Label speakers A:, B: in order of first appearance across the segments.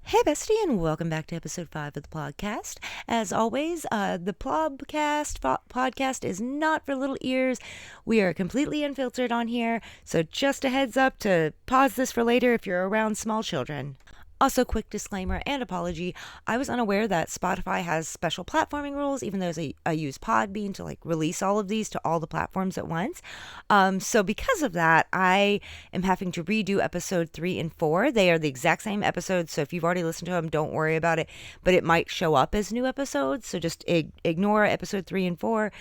A: Hey, bestie, and welcome back to episode 5 of the podcast. As always, the podcast is not for little ears. We are completely unfiltered on here, so just a heads up to pause this for later if you're around small children. Also, quick disclaimer and apology. I was unaware that Spotify has special platforming rules, even though I use Podbean to release all of these to all the platforms at once. So because of that, I am having to redo episode 3 and 4. They are the exact same episodes, so if you've already listened to them, don't worry about it. But it might show up as new episodes, so just ignore episode 3 and 4.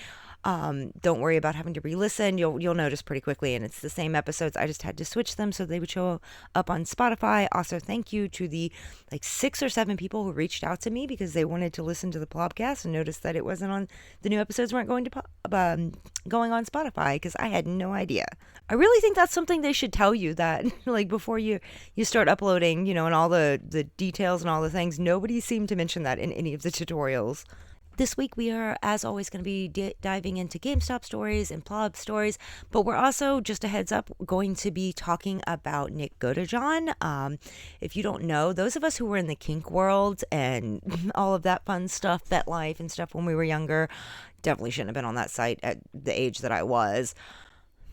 A: Don't worry about having to re-listen. You'll notice pretty quickly, and it's the same episodes. I just had to switch them so they would show up on Spotify. Also, thank you to the 6 or 7 people who reached out to me because they wanted to listen to the plobcast and noticed that it wasn't on. The new episodes weren't going on Spotify because I had no idea. I really think that's something they should tell you that before you start uploading, and all the details and all the things. Nobody seemed to mention that in any of the tutorials. This week we are, as always, going to be diving into GameStop stories and plob stories, but we're also, just a heads up, going to be talking about Nick Godejohn. If you don't know, those of us who were in the kink world and all of that fun stuff, FetLife and stuff when we were younger, definitely shouldn't have been on that site at the age that I was.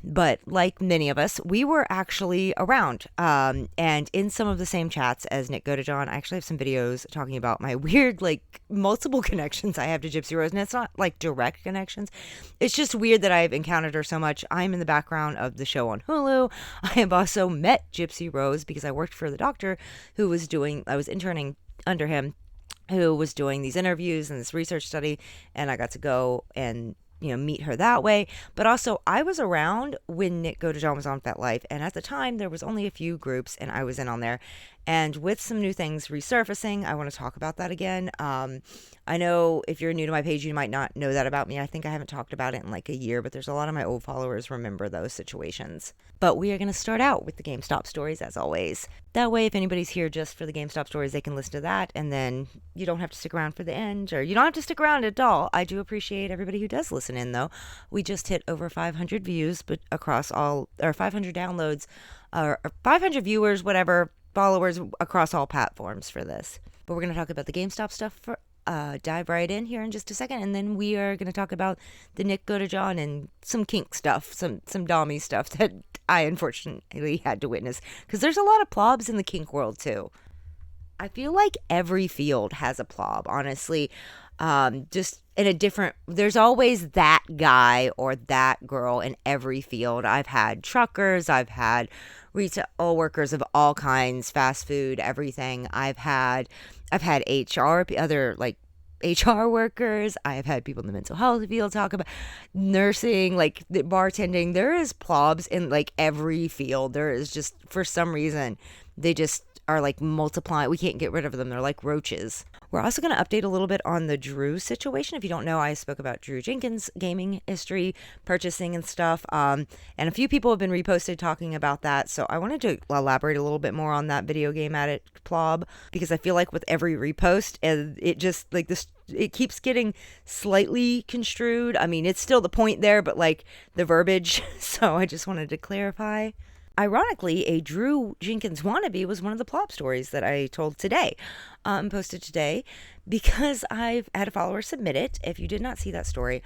A: But like many of us, we were actually around and in some of the same chats as Nick Godejohn. I actually have some videos talking about my weird, multiple connections I have to Gypsy Rose. And it's not direct connections. It's just weird that I've encountered her so much. I'm in the background of the show on Hulu. I have also met Gypsy Rose because I worked for the doctor I was interning under him, who was doing these interviews and this research study. And I got to go and meet her that way. But also, I was around when Nick Godejohn was on FetLife, and at the time there was only a few groups and I was in on there. And with some new things resurfacing, I want to talk about that again. I know if you're new to my page, you might not know that about me. I think I haven't talked about it in a year, but there's a lot of my old followers remember those situations. But we are going to start out with the GameStop stories, as always. That way, if anybody's here just for the GameStop stories, they can listen to that, and then you don't have to stick around for the end, or you don't have to stick around at all. I do appreciate everybody who does listen in, though. We just hit over 500 views, but across all, or 500 downloads, or 500 viewers, whatever, followers across all platforms for this. But we're going to talk about the GameStop stuff for dive right in here in just a second, and then we are going to talk about the Nick Godejohn and some kink stuff, some dommy stuff that I unfortunately had to witness, because there's a lot of plobs in the kink world too. I feel like every field has a plob, honestly. Just in a different, there's always that guy or that girl in every field. I've had truckers, I've had retail workers of all kinds, fast food, everything. I've had HR, other HR workers. I have had people in the mental health field talk about nursing, the bartending. There is plobs in every field. There is just, for some reason, they just are multiplying. We can't get rid of them. They're like roaches. We're also going to update a little bit on the Drew situation. If you don't know, I spoke about Drew Jenkins' gaming history, purchasing and stuff. And a few people have been reposted talking about that. So I wanted to elaborate a little bit more on that video game addict plob, because I feel like with every repost, it just it keeps getting slightly construed. I mean, it's still the point there, but the verbiage. So I just wanted to clarify. Ironically, a Drew Jenkins wannabe was one of the plop stories that I told today, posted today, because I've had a follower submit it. If you did not see that story,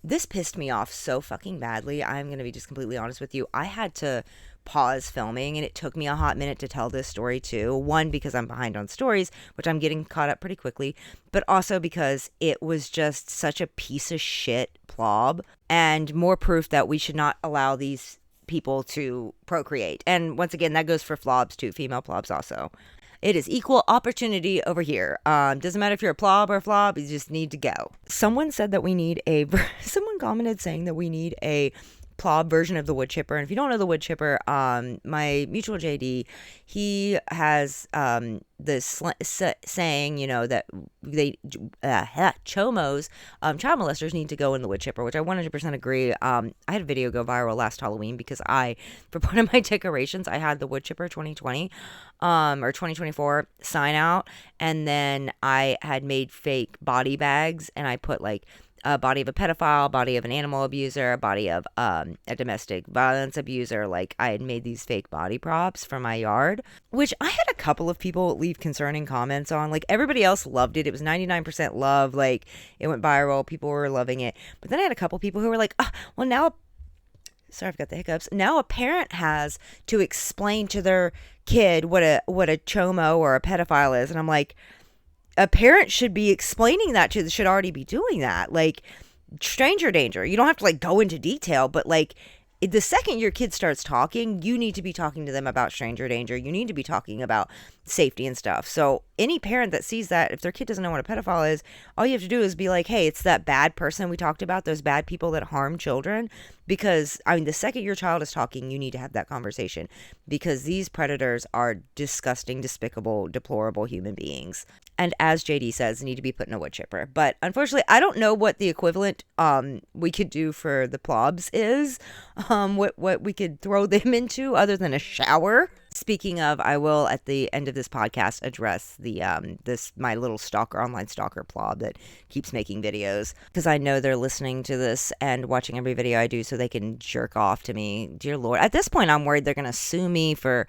A: this pissed me off so fucking badly. I'm going to be just completely honest with you. I had to pause filming, and it took me a hot minute to tell this story too. One, because I'm behind on stories, which I'm getting caught up pretty quickly, but also because it was just such a piece of shit plob, and more proof that we should not allow these people to procreate. And once again, that goes for plobs too, female plobs also. It is equal opportunity over here. Doesn't matter if you're a plob or a flob, you just need to go. Someone said that someone commented saying that we need a plob version of the wood chipper. And if you don't know the wood chipper, my mutual JD, he has this saying, that they chomos, child molesters need to go in the wood chipper, which I 100% agree. I had a video go viral last Halloween because for one of my decorations, I had the wood chipper 2020 or 2024 sign out, and then I had made fake body bags, and I put a body of a pedophile, body of an animal abuser, a body of a domestic violence abuser. Like, I had made these fake body props for my yard, which I had a couple of people leave concerning comments on. Like, everybody else loved it. It was 99% love. Like, it went viral. People were loving it. But then I had a couple people who were like, well, now, sorry, I've got the hiccups. Now a parent has to explain to their kid what a chomo or a pedophile is. And I'm like, a parent should be explaining that to, should already be doing that. Like, stranger danger. You don't have to like go into detail, but like the second your kid starts talking, you need to be talking to them about stranger danger. You need to be talking about safety and stuff. So any parent that sees that, if their kid doesn't know what a pedophile is, all you have to do is be like, hey, it's that bad person we talked about, those bad people that harm children. Because, I mean, the second your child is talking, you need to have that conversation, because these predators are disgusting, despicable, deplorable human beings. And as JD says, need to be put in a wood chipper. But unfortunately, I don't know what the equivalent we could do for the plobs is, what we could throw them into other than a shower. Speaking of, I will at the end of this podcast address the my little online stalker plob that keeps making videos, because I know they're listening to this and watching every video I do so they can jerk off to me. Dear Lord, at this point I'm worried they're gonna sue me for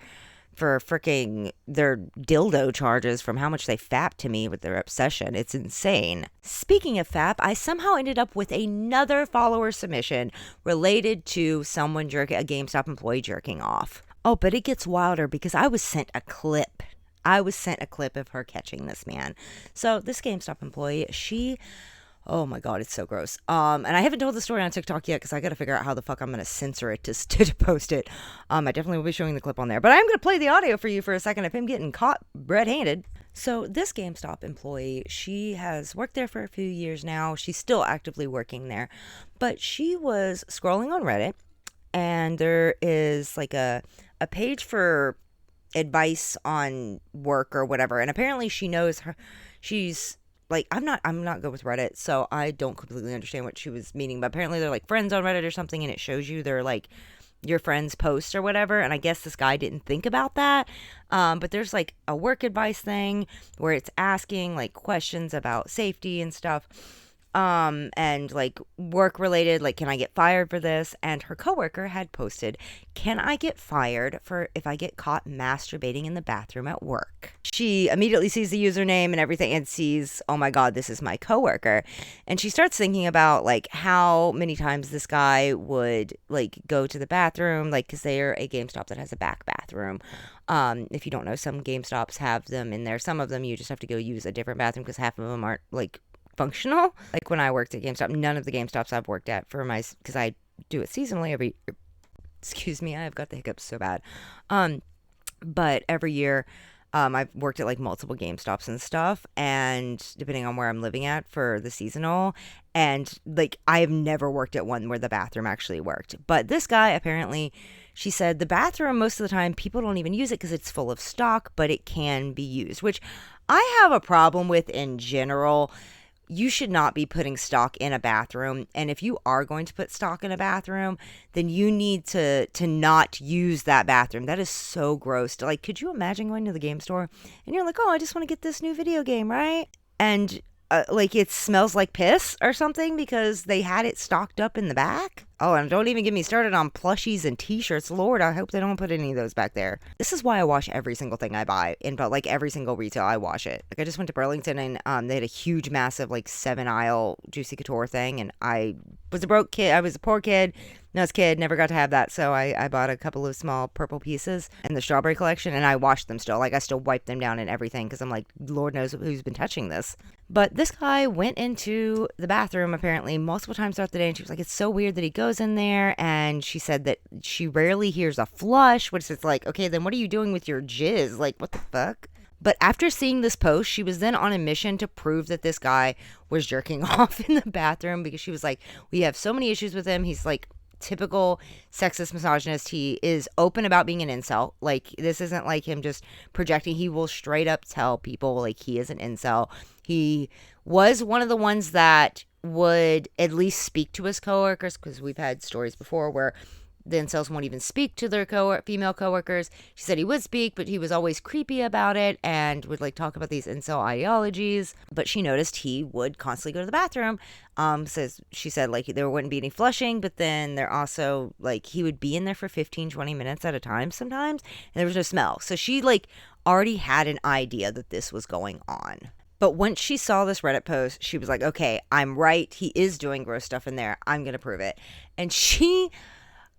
A: freaking their dildo charges from how much they fap to me with their obsession. It's insane. Speaking of fap, I somehow ended up with another follower submission related to someone a GameStop employee jerking off. Oh, but it gets wilder because I was sent a clip. Of her catching this man. So this GameStop employee, oh my God, it's so gross. And I haven't told the story on TikTok yet because I got to figure out how the fuck I'm going to censor it to post it. I definitely will be showing the clip on there, but I'm going to play the audio for you for a second of him getting caught red-handed. So this GameStop employee, she has worked there for a few years now. She's still actively working there, but she was scrolling on Reddit, and there is like a page for advice on work or whatever. And apparently she knows she's like, I'm not good with Reddit, so I don't completely understand what she was meaning. But apparently they're like friends on Reddit or something, and it shows you their like your friends' posts or whatever. And I guess this guy didn't think about that. But there's like a work advice thing where it's asking like questions about safety and stuff. And like work related, like, can I get fired for this? And her coworker had posted, can I get fired for if I get caught masturbating in the bathroom at work? She immediately sees the username and everything and sees, oh my God, this is my coworker. And she starts thinking about like how many times this guy would like go to the bathroom, like, cause they're a GameStop that has a back bathroom. If you don't know, some GameStops have them in there. Some of them you just have to go use a different bathroom because half of them aren't like functional. Like when I worked at GameStop, none of the GameStops I've worked at because I do it seasonally excuse me, I've got the hiccups so bad. But every year, I've worked at like multiple GameStops and stuff, and depending on where I'm living at for the seasonal, and like I've never worked at one where the bathroom actually worked. But this guy, apparently, she said the bathroom, most of the time, people don't even use it because it's full of stock, but it can be used, which I have a problem with in general. You should not be putting stock in a bathroom. And if you are going to put stock in a bathroom, then you need to not use that bathroom. That is so gross. Like, could you imagine going to the game store and you're like, oh, I just want to get this new video game, right? And like it smells like piss or something because they had it stocked up in the back. Oh, and don't even get me started on plushies and t-shirts. Lord, I hope they don't put any of those back there. This is why I wash every single thing I buy. In like every single retail, I wash it. Like I just went to Burlington and they had a huge, massive like 7-aisle Juicy Couture thing, and I was a broke kid. I was a poor kid. Nice kid, never got to have that, so I bought a couple of small purple pieces in the strawberry collection, and I washed them still. Like, I still wiped them down and everything, because I'm like, Lord knows who's been touching this. But this guy went into the bathroom, apparently, multiple times throughout the day, and she was like, it's so weird that he goes in there, and she said that she rarely hears a flush, which is like, okay, then what are you doing with your jizz? Like, what the fuck? But after seeing this post, she was then on a mission to prove that this guy was jerking off in the bathroom, because she was like, we have so many issues with him. He's like, typical sexist misogynist. He is open about being an incel. Like, this isn't like him just projecting. He will straight up tell people like he is an incel. He was one of the ones that would at least speak to his coworkers, because we've had stories before where the incels won't even speak to their female coworkers. She said he would speak, but he was always creepy about it and would like talk about these incel ideologies. But she noticed he would constantly go to the bathroom. She said like there wouldn't be any flushing, but then there also like he would be in there for 15-20 minutes at a time sometimes, and there was no smell. So she like already had an idea that this was going on. But once she saw this Reddit post, she was like, okay, I'm right. He is doing gross stuff in there. I'm going to prove it. And she,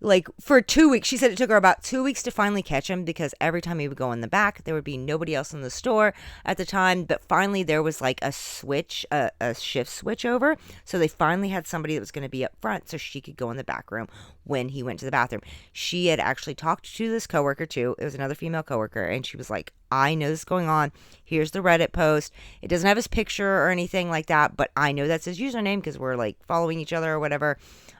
A: like, for 2 weeks, she said it took her about 2 weeks to finally catch him because every time he would go in the back, there would be nobody else in the store at the time. But finally, there was like a switch, a shift switch over. So they finally had somebody that was going to be up front so she could go in the back room when he went to the bathroom. She had actually talked to this coworker too. It was another female coworker. And she was like, I know this is going on. Here's the Reddit post. It doesn't have his picture or anything like that, but I know that's his username because we're like following each other or whatever.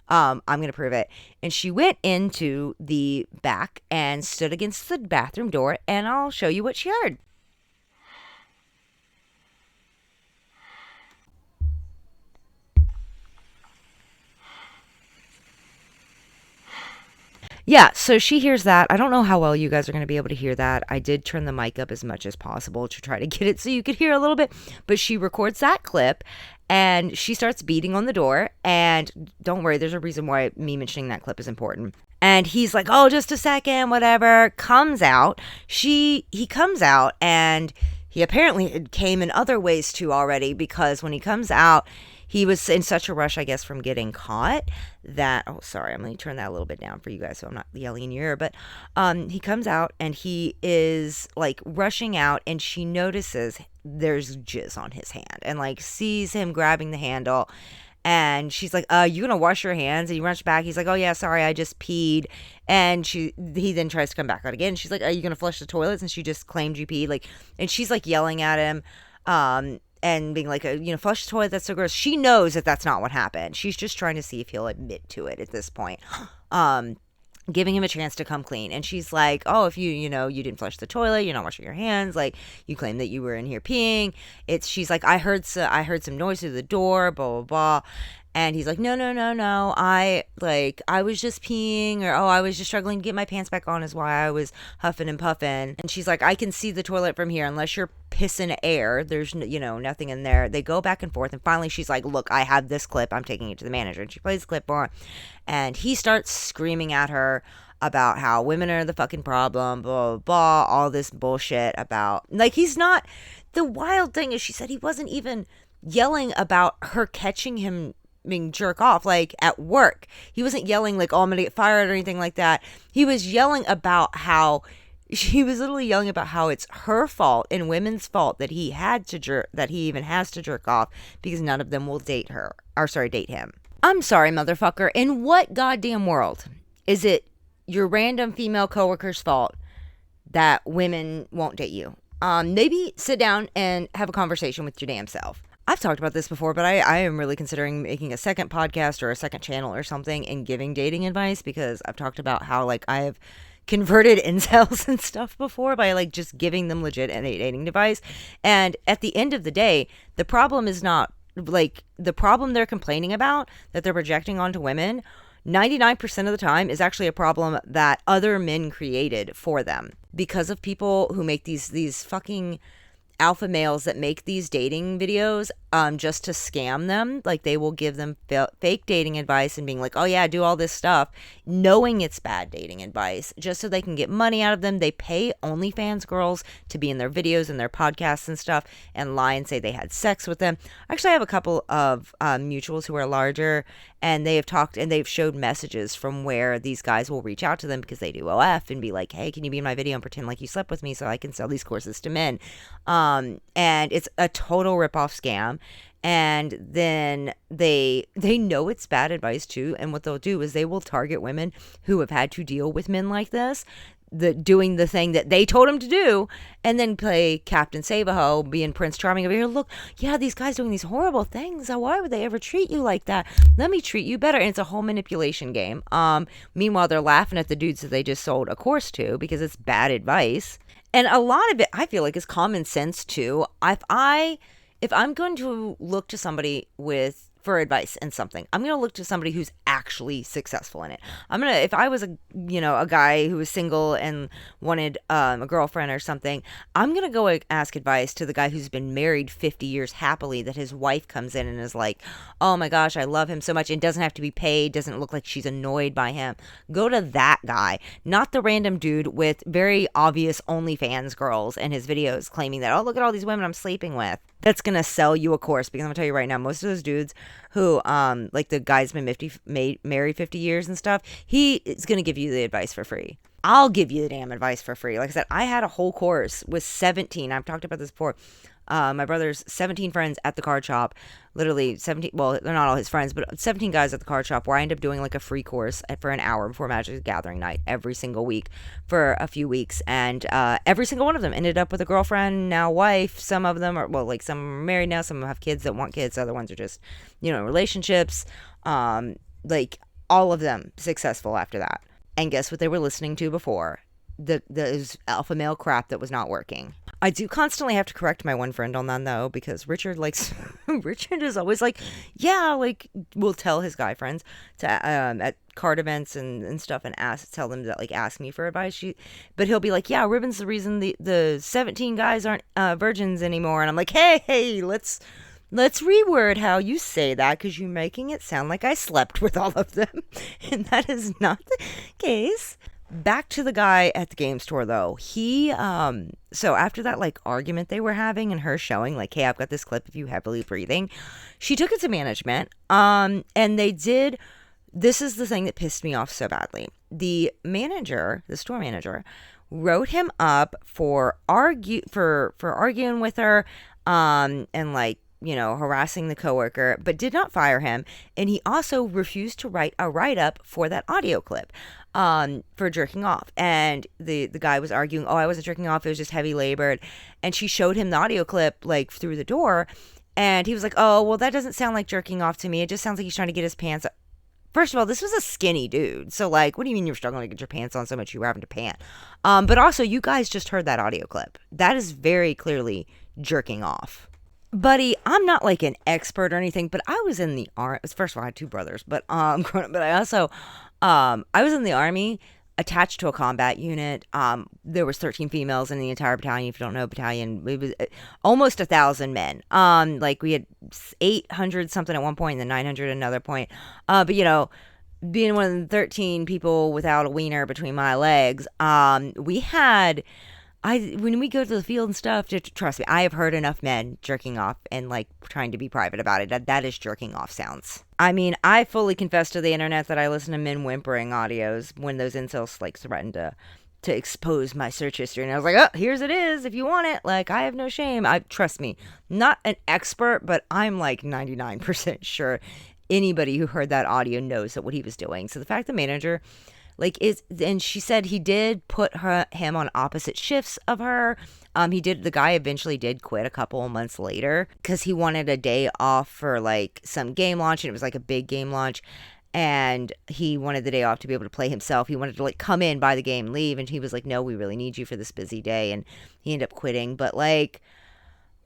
A: I'm going to prove it. And she went into the back and stood against the bathroom door, and I'll show you what she heard. Yeah, so she hears that. I don't know how well you guys are going to be able to hear that. I did turn the mic up as much as possible to try to get it so you could hear a little bit. But she records that clip and she starts beating on the door. And don't worry, there's a reason why me mentioning that clip is important. And he's like, oh, just a second, whatever. Comes out. He comes out, and he apparently came in other ways too already, because when he comes out, he was in such a rush, I guess, from getting caught that, oh, sorry, I'm going to turn that a little bit down for you guys so I'm not yelling in your ear. But he comes out and he is like rushing out, and she notices there's jizz on his hand and like sees him grabbing the handle. And she's like, you gonna wash your hands? And he runs back. He's like, oh yeah, sorry, I just peed. And he then tries to come back out again. She's like, are you gonna flush the toilets? And she just claimed you peed. Like, and she's like yelling at him. And being like, flush the toilet, that's so gross. She knows that that's not what happened. She's just trying to see if he'll admit to it at this point. Giving him a chance to come clean. And she's like, oh, if you didn't flush the toilet, you're not washing your hands, like, you claim that you were in here peeing. She's like, I heard some noise through the door, blah, blah, blah. And he's like, no, I was just peeing, or, I was just struggling to get my pants back on is why I was huffing and puffing. And she's like, I can see the toilet from here unless you're pissing air. There's, nothing in there. They go back and forth. And finally she's like, look, I have this clip. I'm taking it to the manager. And she plays the clip on. And he starts screaming at her about how women are the fucking problem, blah, blah, blah, all this bullshit about, like, he's not, the wild thing is she said he wasn't even yelling about her catching him being jerk off like at work. He wasn't yelling like, oh, I'm gonna get fired or anything like that. He was yelling about how it's her fault and women's fault that he even has to jerk off because none of them will date him. I'm sorry, motherfucker. In what goddamn world is it your random female coworker's fault that women won't date you? Maybe sit down and have a conversation with your damn self. I've talked about this before, but I am really considering making a second podcast or a second channel or something and giving dating advice, because I've talked about how like I have converted incels and stuff before by like just giving them legit dating advice. And at the end of the day, the problem is not like the problem they're complaining about that they're projecting onto women. 99% of the time is actually a problem that other men created for them because of people who make these fucking alpha males that make these dating videos just to scam them. Like, they will give them fake dating advice and being like, oh yeah, do all this stuff, knowing it's bad dating advice just so they can get money out of them. They pay OnlyFans girls to be in their videos and their podcasts and stuff and lie and say they had sex with them. Actually, I have a couple of mutuals who are larger, and they have talked and they've showed messages from where these guys will reach out to them because they do OF and be like, hey, can you be in my video and pretend like you slept with me so I can sell these courses to men? And it's a total ripoff scam. And then they know it's bad advice too. And what they'll do is they will target women who have had to deal with men like this, doing the thing that they told him to do, and then play Captain Save-A-Ho, being Prince Charming over here. Look, yeah, these guys doing these horrible things. Why would they ever treat you like that? Let me treat you better. And it's a whole manipulation game. Meanwhile, they're laughing at the dudes that they just sold a course to because it's bad advice. And a lot of it, I feel like, is common sense too. If I'm going to look to somebody with for advice in something, I'm going to look to somebody who's actually successful in it. If I was a guy who was single and wanted a girlfriend or something, I'm going to go ask advice to the guy who's been married 50 years happily, that his wife comes in and is like, oh my gosh, I love him so much, and doesn't have to be paid, doesn't look like she's annoyed by him. Go to that guy, not the random dude with very obvious OnlyFans girls in his videos claiming that, oh, look at all these women I'm sleeping with. That's going to sell you a course, because I'm going to tell you right now, most of those dudes who, like the guy's been married 50 years and stuff, he is going to give you the advice for free. I'll give you the damn advice for free. Like I said, I had a whole course with 17. I've talked about this before. My brother's 17 friends at the card shop, literally 17, well, they're not all his friends, but 17 guys at the card shop, where I end up doing like a free course for an hour before Magic the Gathering night every single week for a few weeks. And every single one of them ended up with a girlfriend, now wife. Some of them are, well, like some are married now, some have kids that want kids, other ones are just, relationships. Like all of them successful after that. And guess what they were listening to before? The alpha male crap that was not working. I do constantly have to correct my one friend on that, though, because Richard is always like, yeah, like, will tell his guy friends to at card events and stuff, and tell them to like ask me for advice. But he'll be like, yeah, Ribbon's the reason the 17 guys aren't virgins anymore. And I'm like, hey, let's reword how you say that, because you're making it sound like I slept with all of them, and that is not the case. Back to the guy at the game store, though. He, so after that, like, argument they were having and her showing, like, hey, I've got this clip of you heavily breathing, she took it to management, and they did, this is the thing that pissed me off so badly. The store manager, wrote him up for arguing with her, and, like, harassing the coworker, but did not fire him. And he also refused to write a write-up for that audio clip for jerking off. And the guy was arguing, oh, I wasn't jerking off, it was just heavy labored. And she showed him the audio clip, like, through the door. And he was like, oh, well, that doesn't sound like jerking off to me. It just sounds like he's trying to get his pants up. First of all, this was a skinny dude. So, like, what do you mean you're struggling to get your pants on so much you were having to pant? But also, you guys just heard that audio clip. That is very clearly jerking off. Buddy, I'm not like an expert or anything, but I was in the army. First of all, I had two brothers, but but I also, I was in the army, attached to a combat unit. There was 13 females in the entire battalion. If you don't know, battalion, it was almost 1,000 men. Like we had 800 something at one point, and then 900 at another point. But being one of the 13 people without a wiener between my legs, we had. When we go to the field and stuff, trust me, I have heard enough men jerking off and like trying to be private about it. That is jerking off sounds. I mean, I fully confess to the internet that I listen to men whimpering audios when those incels like threaten to expose my search history. And I was like, oh, here's it is if you want it. Like, I have no shame. Trust me, not an expert, but I'm like 99% sure anybody who heard that audio knows that what he was doing. So the fact the manager... and she said he did put him on opposite shifts of her. The guy eventually did quit a couple of months later because he wanted a day off for like some game launch, and it was like a big game launch, and he wanted the day off to be able to play himself. He wanted to like come in, buy the game, leave, and he was like, no, we really need you for this busy day, and he ended up quitting. But like,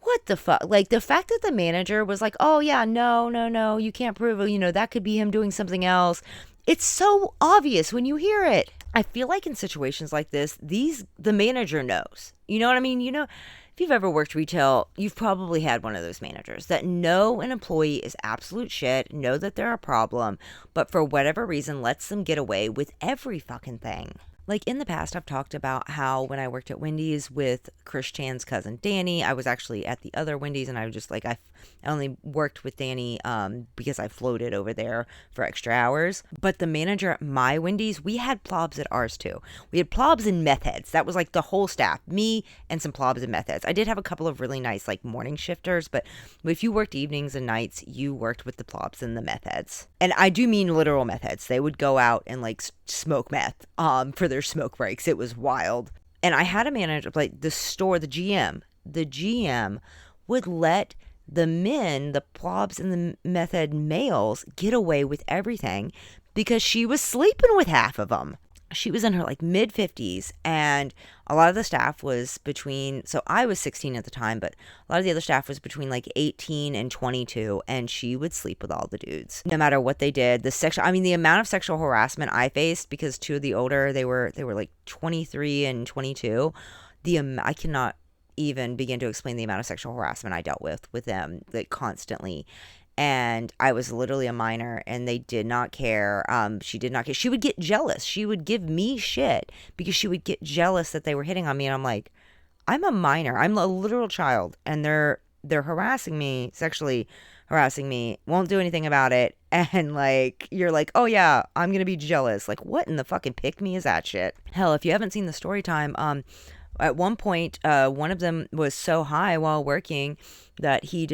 A: what the fuck? Like, the fact that the manager was like, oh yeah, no, you can't prove it, that could be him doing something else. It's so obvious when you hear it. I feel like in situations like this, the manager knows. You know what I mean? If you've ever worked retail, you've probably had one of those managers that know an employee is absolute shit, know that they're a problem, but for whatever reason lets them get away with every fucking thing. Like, in the past, I've talked about how when I worked at Wendy's with Chris Chan's cousin Danny, I was actually at the other Wendy's, and I was just like, I only worked with Danny because I floated over there for extra hours. But the manager at my Wendy's, we had plobs at ours too. We had plobs and meth heads. That was like the whole staff, me and some plobs and meth heads. I did have a couple of really nice like morning shifters, but if you worked evenings and nights, you worked with the plobs and the meth heads. And I do mean literal meth heads. They would go out and like smoke meth for their smoke breaks. It was wild. And I had a manager, like the GM would let the men, the plobs and the method males, get away with everything because she was sleeping with half of them. she was in her like mid 50s, and a lot of the staff was between, so I was 16 at the time, but a lot of the other staff was between like 18 and 22, and she would sleep with all the dudes no matter what they did. The amount of sexual harassment I faced, because two of the older, they were like 23 and 22. I cannot even begin to explain the amount of sexual harassment I dealt with them, like, constantly. And I was literally a minor, and they did not care. She did not care. She would get jealous. She would give me shit because she would get jealous that they were hitting on me. And I'm like, I'm a minor. I'm a literal child, and they're harassing me, sexually harassing me. Won't do anything about it. And like, you're like, oh yeah, I'm gonna be jealous. Like, what in the fucking pick me is that shit? Hell, if you haven't seen the story time, at one point, one of them was so high while working that he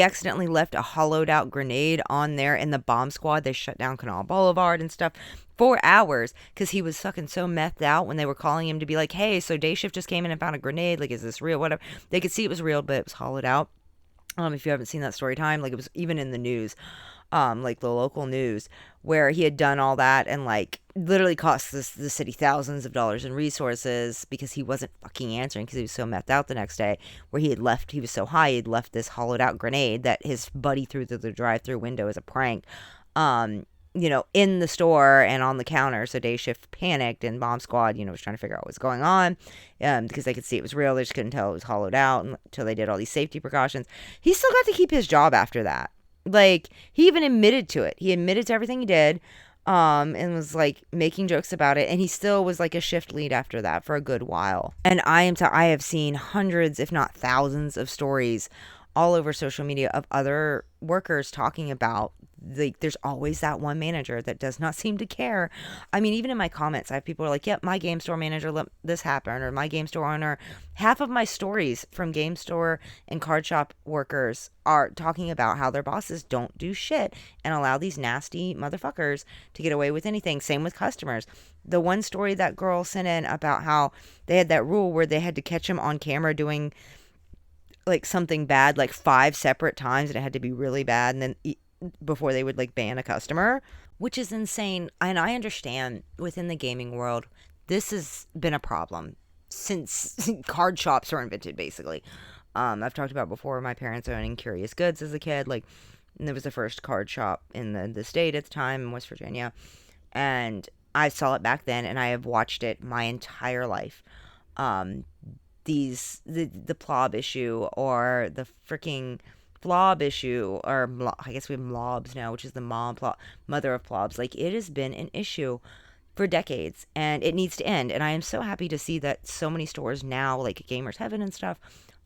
A: accidentally left a hollowed out grenade on there in the bomb squad. They shut down Canal Boulevard and stuff for hours because he was fucking so methed out when they were calling him to be like, hey, so day shift just came in and found a grenade. Like, is this real? Whatever. They could see it was real, but it was hollowed out. If you haven't seen that story time, like, it was even in the news, like the local news, where he had done all that and like literally cost the city thousands of dollars in resources because he wasn't fucking answering because he was so methed out the next day, where he was so high, he'd left this hollowed out grenade that his buddy threw through the drive-through window as a prank, in the store and on the counter. So day shift panicked, and bomb squad, was trying to figure out what was going on, because they could see it was real. They just couldn't tell it was hollowed out until they did all these safety precautions. He still got to keep his job after that. Like, he even admitted to it. He admitted to everything he did, and was like making jokes about it. And he still was like a shift lead after that for a good while. And I have seen hundreds, if not thousands, of stories all over social media of other workers talking about, like, there's always that one manager that does not seem to care. I mean, even in my comments, I have people who are like, yep, my game store manager let this happen, or my game store owner. Half of my stories from game store and card shop workers are talking about how their bosses don't do shit and allow these nasty motherfuckers to get away with anything. Same with customers. The one story that girl sent in about how they had that rule where they had to catch him on camera doing like something bad like 5 separate times, and it had to be really bad, and then before they would like ban a customer, which is insane. And I understand within the gaming world, this has been a problem since card shops were invented, basically. I've talked about before my parents owning Curious Goods as a kid. Like, and it was the first card shop in the state at the time in West Virginia. And I saw it back then, and I have watched it my entire life. The plob issue, or the freaking plob issue, or I guess we have plobs now, which is the mother of plobs. Like, it has been an issue for decades, and it needs to end. And I am so happy to see that so many stores now, like Gamers Heaven and stuff,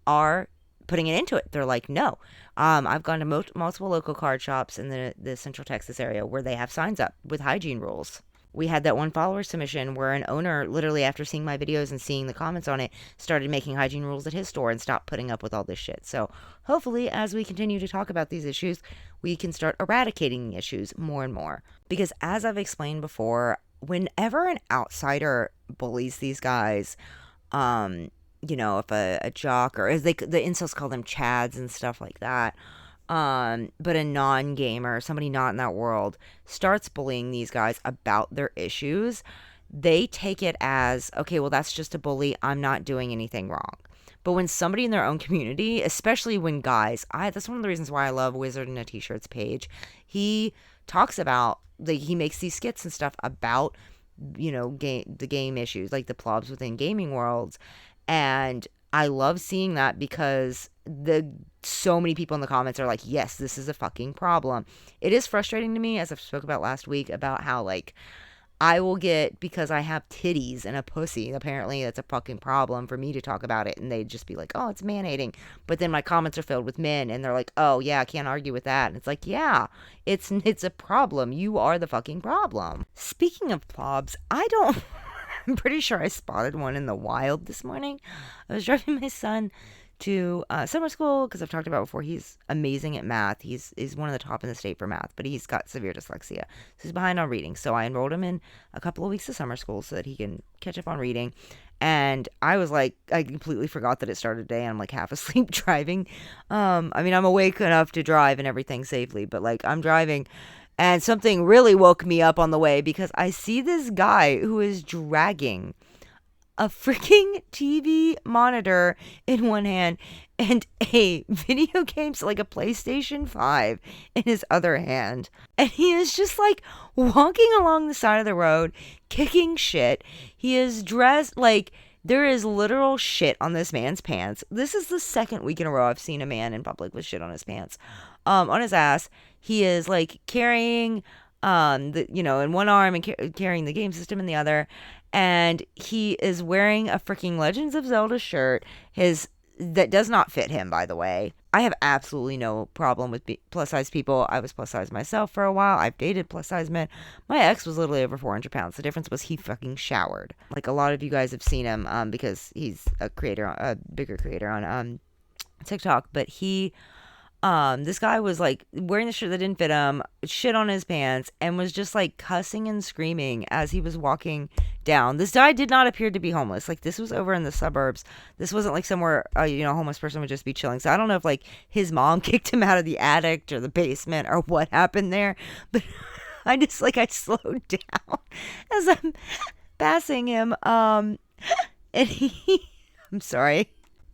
A: are putting it into it. They're like, no. I've gone to multiple local card shops in the Central Texas area where they have signs up with hygiene rules. We had that one follower submission where an owner, literally after seeing my videos and seeing the comments on it, started making hygiene rules at his store and stopped putting up with all this shit. So hopefully, as we continue to talk about these issues, we can start eradicating the issues more and more. Because as I've explained before, whenever an outsider bullies these guys, if a jock, or as the incels call them, chads and stuff like that, but a non-gamer, somebody not in that world, starts bullying these guys about their issues, they take it as, okay, well, that's just a bully. I'm not doing anything wrong. But when somebody in their own community, especially when guys, that's one of the reasons why I love Wizard in a T-Shirts page. He talks about, like, he makes these skits and stuff about, the game issues, like the plobs within gaming worlds. And I love seeing that because so many people in the comments are like, yes, this is a fucking problem. It is frustrating to me, as I've spoke about last week, about how, like, I will get, because I have titties and a pussy, apparently that's a fucking problem for me to talk about it, and they'd just be like, oh, it's man-hating. But then my comments are filled with men, and they're like, oh, yeah, I can't argue with that. And it's like, yeah, it's a problem. You are the fucking problem. Speaking of plobs, I'm pretty sure I spotted one in the wild this morning. I was driving my son to summer school, because I've talked about before, he's amazing at math. He's one of the top in the state for math, but he's got severe dyslexia, so he's behind on reading. So I enrolled him in a couple of weeks of summer school so that he can catch up on reading. And I was like, I completely forgot that it started today, and I'm like half asleep driving. I'm awake enough to drive and everything safely, but like I'm driving, And something really woke me up on the way because I see this guy who is dragging a freaking TV monitor in one hand and a video game, so like a PlayStation 5 in his other hand. And he is just like walking along the side of the road, kicking shit. He is dressed like there is literal shit on this man's pants. This is the second week in a row I've seen a man in public with shit on his pants. On his ass. He is like carrying in one arm and carrying the game system in the other, and he is wearing a freaking Legends of Zelda shirt that does not fit him, by the way. I have absolutely no problem with plus size people. I was plus size myself for a while. I've dated plus size men. My ex was literally over 400 pounds. The difference was he fucking showered. Like, a lot of you guys have seen him because he's a bigger creator on TikTok, but this guy was like wearing the shirt that didn't fit him, shit on his pants, and was just like cussing and screaming as he was walking down. This guy did not appear to be homeless. Like, this was over in the suburbs. This wasn't like somewhere a homeless person would just be chilling. So I don't know if like his mom kicked him out of the attic or the basement or what happened there, but I slowed down as I'm passing him. And I'm sorry.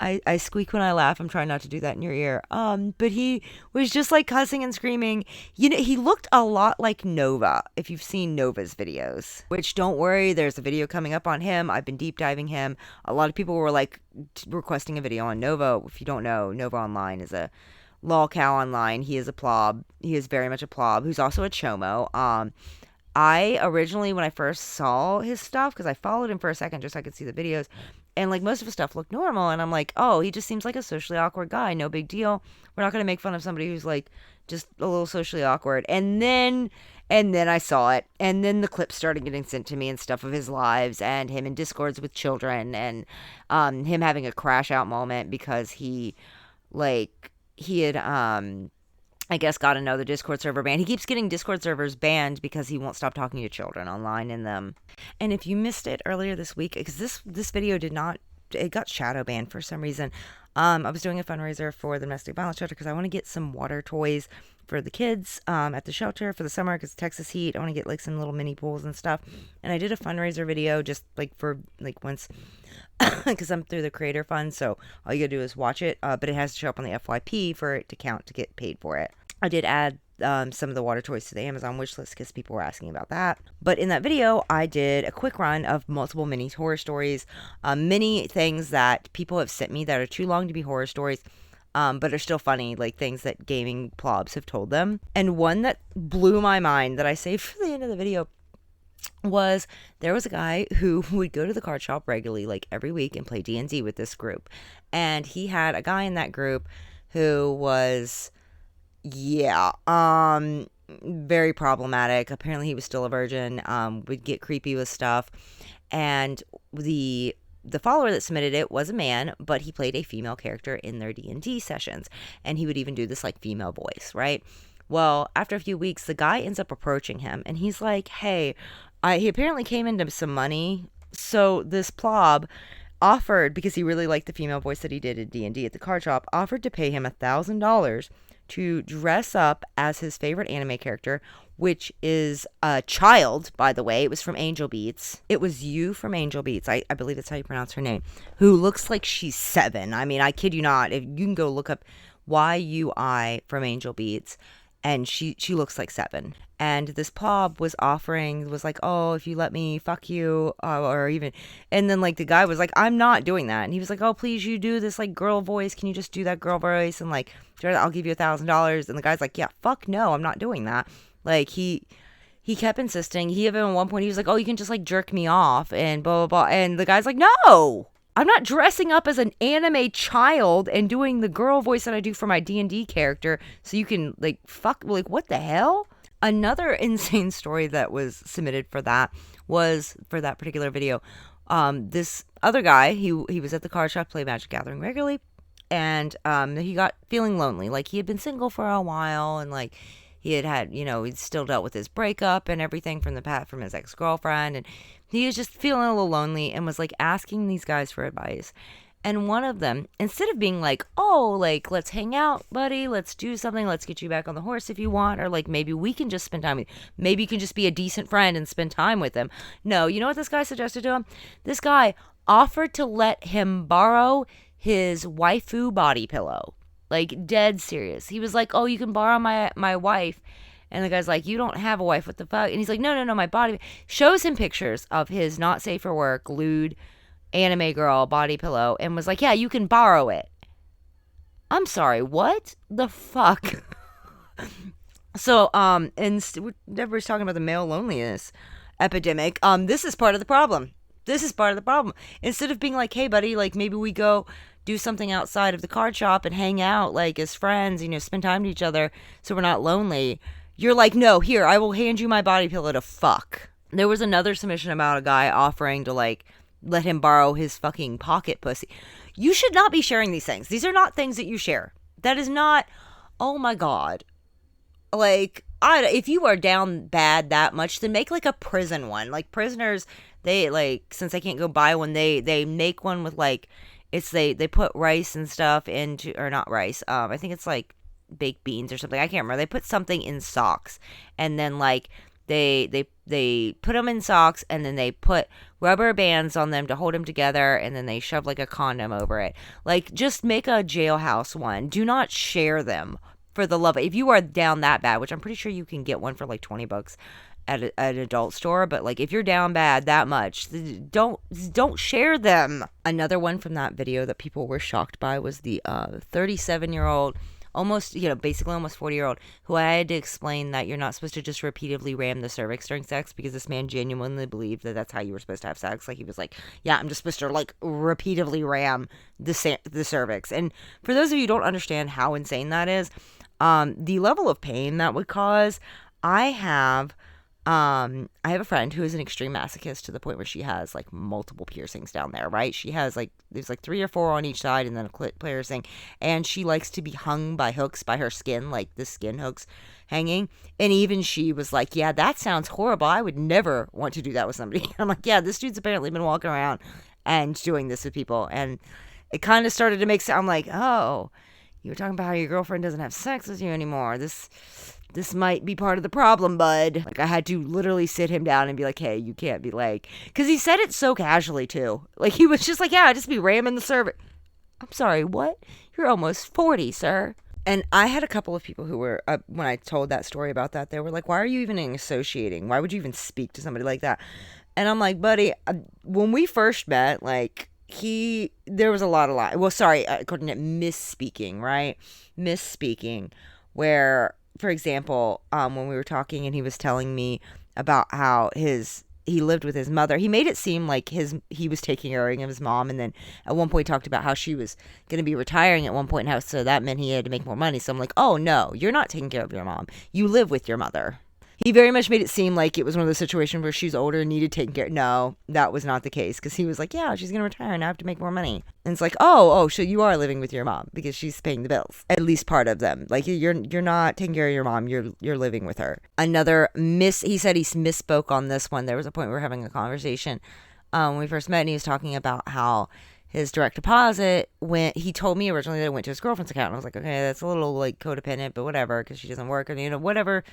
A: I squeak when I laugh. I'm trying not to do that in your ear. But he was just like cussing and screaming. He looked a lot like Nova, if you've seen Nova's videos. Which, don't worry, there's a video coming up on him. I've been deep diving him. A lot of people were like requesting a video on Nova. If you don't know, Nova Online is a lolcow online. He is a plob. He is very much a plob, who's also a chomo. I originally, when I first saw his stuff, because I followed him for a second just so I could see the videos, and like most of his stuff looked normal, and I'm like, oh, he just seems like a socially awkward guy. No big deal. We're not going to make fun of somebody who's like just a little socially awkward. And then I saw it, and then the clips started getting sent to me and stuff of his lives and him in discords with children, and him having a crash out moment because he had I guess got another Discord server banned. He keeps getting Discord servers banned because he won't stop talking to children online in them. And if you missed it earlier this week, because this video it got shadow banned for some reason. I was doing a fundraiser for the domestic violence shelter because I want to get some water toys for the kids at the shelter for the summer because Texas heat. I want to get like some little mini pools and stuff. And I did a fundraiser video just like for like once because I'm through the creator fund, so all you gotta do is watch it, but it has to show up on the FYP for it to count to get paid for it. I did add some of the water toys to the Amazon wish list because people were asking about that. But in that video, I did a quick run of multiple mini horror stories, many things that people have sent me that are too long to be horror stories, but are still funny, like things that gaming plobs have told them. And one that blew my mind that I saved for the end of the video was there was a guy who would go to the card shop regularly, like every week, and play D&D with this group. And he had a guy in that group who was, very problematic. Apparently he was still a virgin, would get creepy with stuff. And the follower that submitted it was a man, but he played a female character in their D&D sessions. And he would even do this like female voice, right? Well, after a few weeks, the guy ends up approaching him, and he's like, hey, he apparently came into some money. So this plob offered, because he really liked the female voice that he did at D&D at the card shop, offered to pay him $1,000 to dress up as his favorite anime character, which is a child, by the way. It was from Angel Beats. It was Yu from Angel Beats. I believe that's how you pronounce her name, who looks like she's 7. I mean, I kid you not. If you can go look up YUI from Angel Beats, and she looks like 7. And this plob was like, oh, if you let me fuck you, or even, and then like the guy was like, I'm not doing that. And he was like, oh, please, you do this like girl voice. Can you just do that girl voice? And like, I'll give you $1,000. And the guy's like, yeah, fuck no, I'm not doing that. Like he kept insisting. He even at one point, he was like, oh, you can just like jerk me off and blah, blah, blah. And the guy's like, no, I'm not dressing up as an anime child and doing the girl voice that I do for my D&D character so you can like fuck, like what the hell? Another insane story that was submitted for that was for that particular video. This other guy, he was at the card shop, play Magic Gathering regularly, and he got feeling lonely. Like he had been single for a while, and like he had he'd still dealt with his breakup and everything from his ex-girlfriend, and he was just feeling a little lonely and was like asking these guys for advice. And one of them, instead of being like, oh, like, let's hang out, buddy, let's do something, let's get you back on the horse if you want, or like maybe we can just spend time with you. Maybe you can just be a decent friend and spend time with him. No, you know what this guy suggested to him? This guy offered to let him borrow his waifu body pillow. Like, dead serious. He was like, oh, you can borrow my wife. And the guy's like, you don't have a wife, what the fuck? And he's like, no, my body. Shows him pictures of his not safe for work, lewd, anime girl body pillow, and was like, yeah, you can borrow it. I'm sorry, what the fuck? So, and everybody's talking about the male loneliness epidemic. This is part of the problem. Instead of being like, hey, buddy, like, maybe we go do something outside of the card shop and hang out, like, as friends, spend time to each other so we're not lonely. You're like, no, here, I will hand you my body pillow to fuck. There was another submission about a guy offering to, like, let him borrow his fucking pocket pussy. You should not be sharing these things. These are not things that you share. That is not, oh my God. Like, if you are down bad that much, then make like a prison one. Like, prisoners, they, like, since they can't go buy one, they make one with, like, they put rice and stuff into, or not rice, I think it's like baked beans or something. I can't remember. They put something in socks, and then, like, they put them in socks, and then they put rubber bands on them to hold them together, and then they shove like a condom over it. Like, just make a jailhouse one. Do not share them, for the love of, if you are down that bad, which I'm pretty sure you can get one for like $20 at an adult store, but like, if you're down bad that much, don't share them. Another one from that video that people were shocked by was the 37-year-old, almost, basically almost 40-year-old, who I had to explain that you're not supposed to just repeatedly ram the cervix during sex, because this man genuinely believed that that's how you were supposed to have sex. Like, he was like, yeah, I'm just supposed to, like, repeatedly ram the cervix. And for those of you who don't understand how insane that is, the level of pain that would cause, I have a friend who is an extreme masochist to the point where she has like multiple piercings down there, right? She has like, there's like 3 or 4 on each side, and then a clit piercing, and she likes to be hung by hooks by her skin, like the skin hooks hanging. And even she was like, yeah, that sounds horrible. I would never want to do that with somebody. I'm like, yeah, this dude's apparently been walking around and doing this with people. And it kind of started to make sense. I'm like, oh, you were talking about how your girlfriend doesn't have sex with you anymore. This might be part of the problem, bud. Like, I had to literally sit him down and be like, hey, you can't be like, because he said it so casually too. Like, he was just like, yeah, I just be ramming the cervix. I'm sorry, what? You're almost 40, sir. And I had a couple of people who were, when I told that story about that, they were like, why are you even associating? Why would you even speak to somebody like that? And I'm like, buddy, when we first met, like, there was a lot of well, sorry, according to misspeaking, right? Misspeaking, where, for example, when we were talking and he was telling me about how he lived with his mother, he made it seem like he was taking care of his mom, and then at one point talked about how she was going to be retiring at one point, and how so that meant he had to make more money. So I'm like, oh no, you're not taking care of your mom. You live with your mother. He very much made it seem like it was one of those situations where she's older and needed taken care. No, that was not the case, because he was like, yeah, she's going to retire and I have to make more money. And it's like, oh, so you are living with your mom because she's paying the bills, at least part of them. Like, you're not taking care of your mom, you're living with her. Another he said he misspoke on this one. There was a point we were having a conversation when we first met, and he was talking about how his direct deposit he told me originally that it went to his girlfriend's account. And I was like, okay, that's a little like codependent, but whatever, because she doesn't work, and whatever.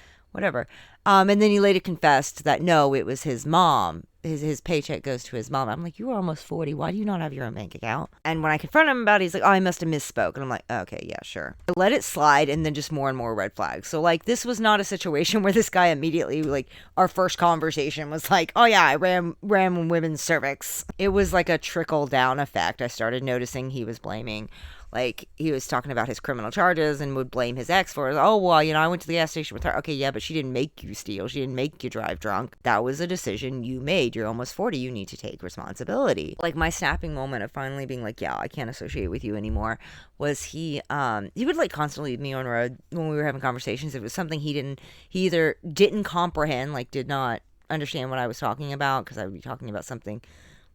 A: And then he later confessed that no, it was his mom. His paycheck goes to his mom. I'm like, you are almost 40. Why do you not have your own bank account? And when I confront him about it, he's like, oh, I must have misspoke. And I'm like, okay, yeah, sure. I let it slide, and then just more and more red flags. So, like, this was not a situation where this guy immediately, like, our first conversation was like, oh yeah, I ram women's cervix. It was like a trickle down effect. I started noticing he was blaming, like, he was talking about his criminal charges and would blame his ex for it. Oh, well, I went to the gas station with her. Okay, yeah, but she didn't make you steal. She didn't make you drive drunk. That was a decision you made. You're almost 40. You need to take responsibility. Like, my snapping moment of finally being like, yeah, I can't associate with you anymore, was he would, like, constantly leave me on the road when we were having conversations. It was something he either didn't comprehend, like, did not understand what I was talking about, because I would be talking about something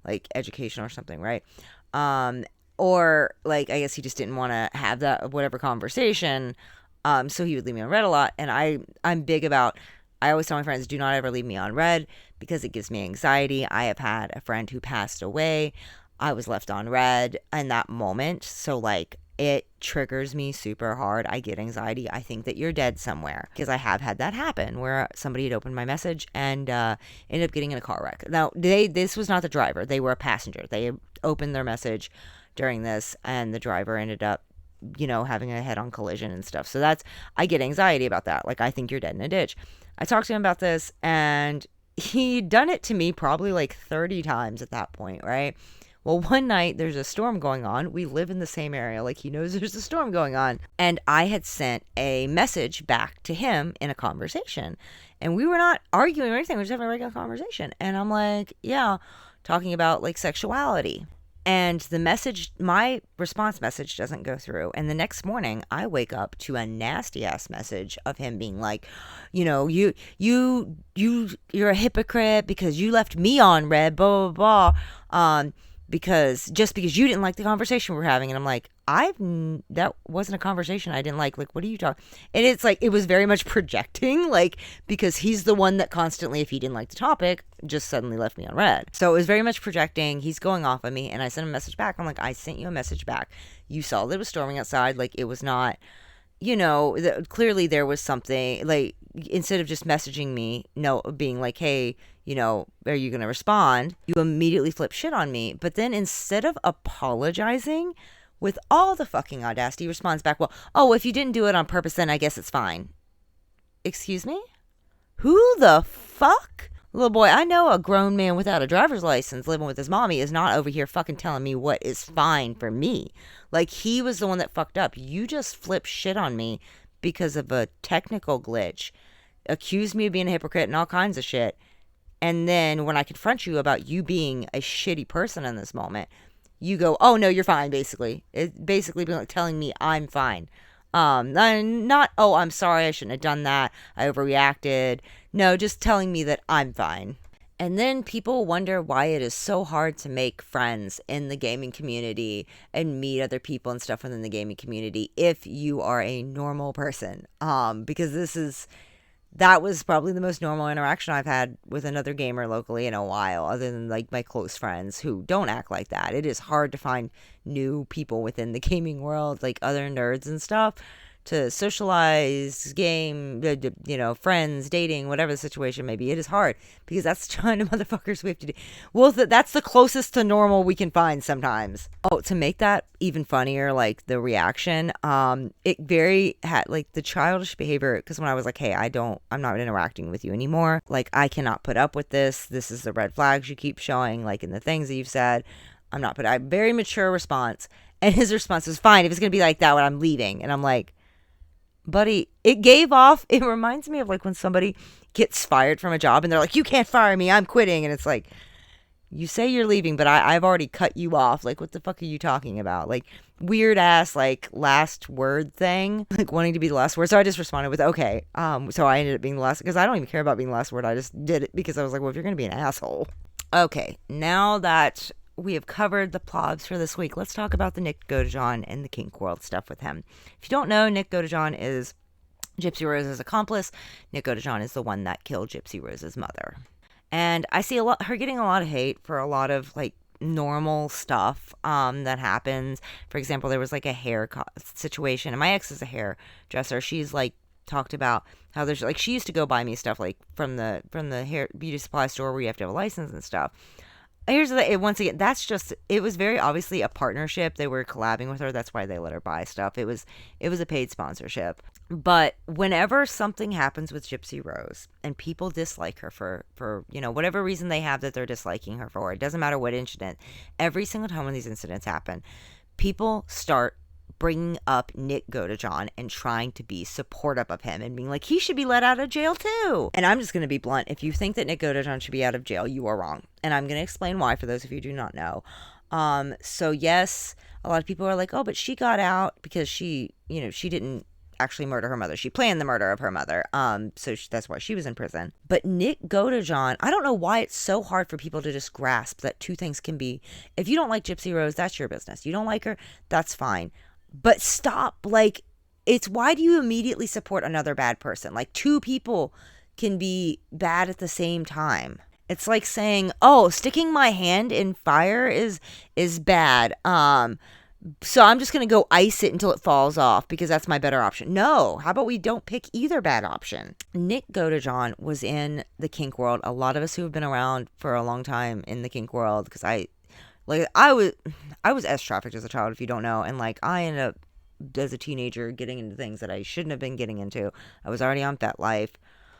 A: like education or something, right? Or, like, I guess he just didn't want to have that whatever conversation, so he would leave me on red a lot. And I'm big about, I always tell my friends, do not ever leave me on red, because it gives me anxiety. I have had a friend who passed away I was left on red in that moment. So like it triggers me super hard. I get anxiety. I think that you're dead somewhere, because I have had that happen where somebody had opened my message and ended up getting in a car wreck. Now, this was not the driver. They were a passenger. They opened their message during this, and the driver ended up, having a head-on collision and stuff. So I get anxiety about that. Like, I think you're dead in a ditch. I talked to him about this, and he'd done it to me probably like 30 times at that point, right? Well, one night there's a storm going on. We live in the same area. Like, he knows there's a storm going on. And I had sent a message back to him in a conversation. And we were not arguing or anything. We were just having a regular conversation. And I'm like, yeah, talking about like sexuality. And the message, my response message doesn't go through. And the next morning I wake up to a nasty ass message of him being like, you're a hypocrite because you left me on red, blah, blah, blah. Because you didn't like the conversation we're having. And I'm like, that wasn't a conversation I didn't like. Like, what are you talking? And it's like, it was very much projecting, like, because he's the one that constantly, if he didn't like the topic, just suddenly left me on red. So it was very much projecting. He's going off on me. And I sent a message back. I'm like, I sent you a message back. You saw that it was storming outside. Like, it was not, clearly there was something, like, instead of just messaging me, being like, hey, are you going to respond? You immediately flip shit on me. But then instead of apologizing, with all the fucking audacity, responds back, well, oh, if you didn't do it on purpose, then I guess it's fine. Excuse me? Who the fuck? Little boy, I know a grown man without a driver's license living with his mommy is not over here fucking telling me what is fine for me. Like, he was the one that fucked up. You just flip shit on me because of a technical glitch. Accused me of being a hypocrite and all kinds of shit. And then when I confront you about you being a shitty person in this moment, you go, oh, no, you're fine, basically. It's basically like telling me I'm fine. Not, oh, I'm sorry, I shouldn't have done that. I overreacted. No, just telling me that I'm fine. And then people wonder why it is so hard to make friends in the gaming community and meet other people and stuff within the gaming community if you are a normal person. Because that was probably the most normal interaction I've had with another gamer locally in a while, other than like my close friends who don't act like that. It is hard to find new people within the gaming world, like other nerds and stuff, to socialize, game, friends, dating, whatever the situation may be. It is hard because that's the kind of motherfuckers we have to do. Well, that's the closest to normal we can find sometimes. Oh, to make that even funnier, like the reaction, it had like the childish behavior. Because when I was like, hey, I'm not interacting with you anymore. Like, I cannot put up with this. This is the red flags you keep showing, like in the things that you've said. Very mature response. And his response was, fine, if it's going to be like that when I'm leaving. And I'm like, buddy, it reminds me of like when somebody gets fired from a job and they're like, you can't fire me, I'm quitting. And it's like, you say you're leaving, but I've already cut you off. Like, what the fuck are you talking about? Like, weird ass, like, last word thing, like wanting to be the last word. So I just responded with, okay. So I ended up being the last, because I don't even care about being the last word. I just did it because I was like, well, if you're going to be an asshole. Okay, now that we have covered the plobs for this week, let's talk about the Nick Godejohn and the kink world stuff with him. If you don't know, Nick Godejohn is Gypsy Rose's accomplice. Nick Godejohn is the one that killed Gypsy Rose's mother. And I see her getting a lot of hate for a lot of like normal stuff that happens. For example, there was like a hair situation, and my ex is a hairdresser. She's like talked about how there's like, she used to go buy me stuff like from the hair beauty supply store where you have to have a license and stuff. Here's the once again, it was very obviously a partnership. They were collabing with her. That's why they let her buy stuff. It was a paid sponsorship. But whenever something happens with Gypsy Rose and people dislike her for whatever reason they have that they're disliking her for, it doesn't matter what incident, every single time when these incidents happen, people start bringing up Nick Godejohn and trying to be supportive of him and being like, he should be let out of jail too. And I'm just going to be blunt. If you think that Nick Godejohn should be out of jail, you are wrong. And I'm going to explain why for those of you who do not know. So yes, a lot of people are like, oh, but she got out because she didn't actually murder her mother. She planned the murder of her mother. That's why she was in prison. But Nick Godejohn, I don't know why it's so hard for people to just grasp that two things can be, if you don't like Gypsy Rose, that's your business. You don't like her, that's fine. But stop, like, it's why do you immediately support another bad person? Like, two people can be bad at the same time. It's like saying, "Oh, sticking my hand in fire is bad. So I'm just going to go ice it until it falls off because that's my better option." No, how about we don't pick either bad option? Nick Godejohn was in the kink world. A lot of us who have been around for a long time in the kink world, because I was S trafficked as a child, if you don't know, and like I ended up as a teenager getting into things that I shouldn't have been getting into. I was already on FetLife,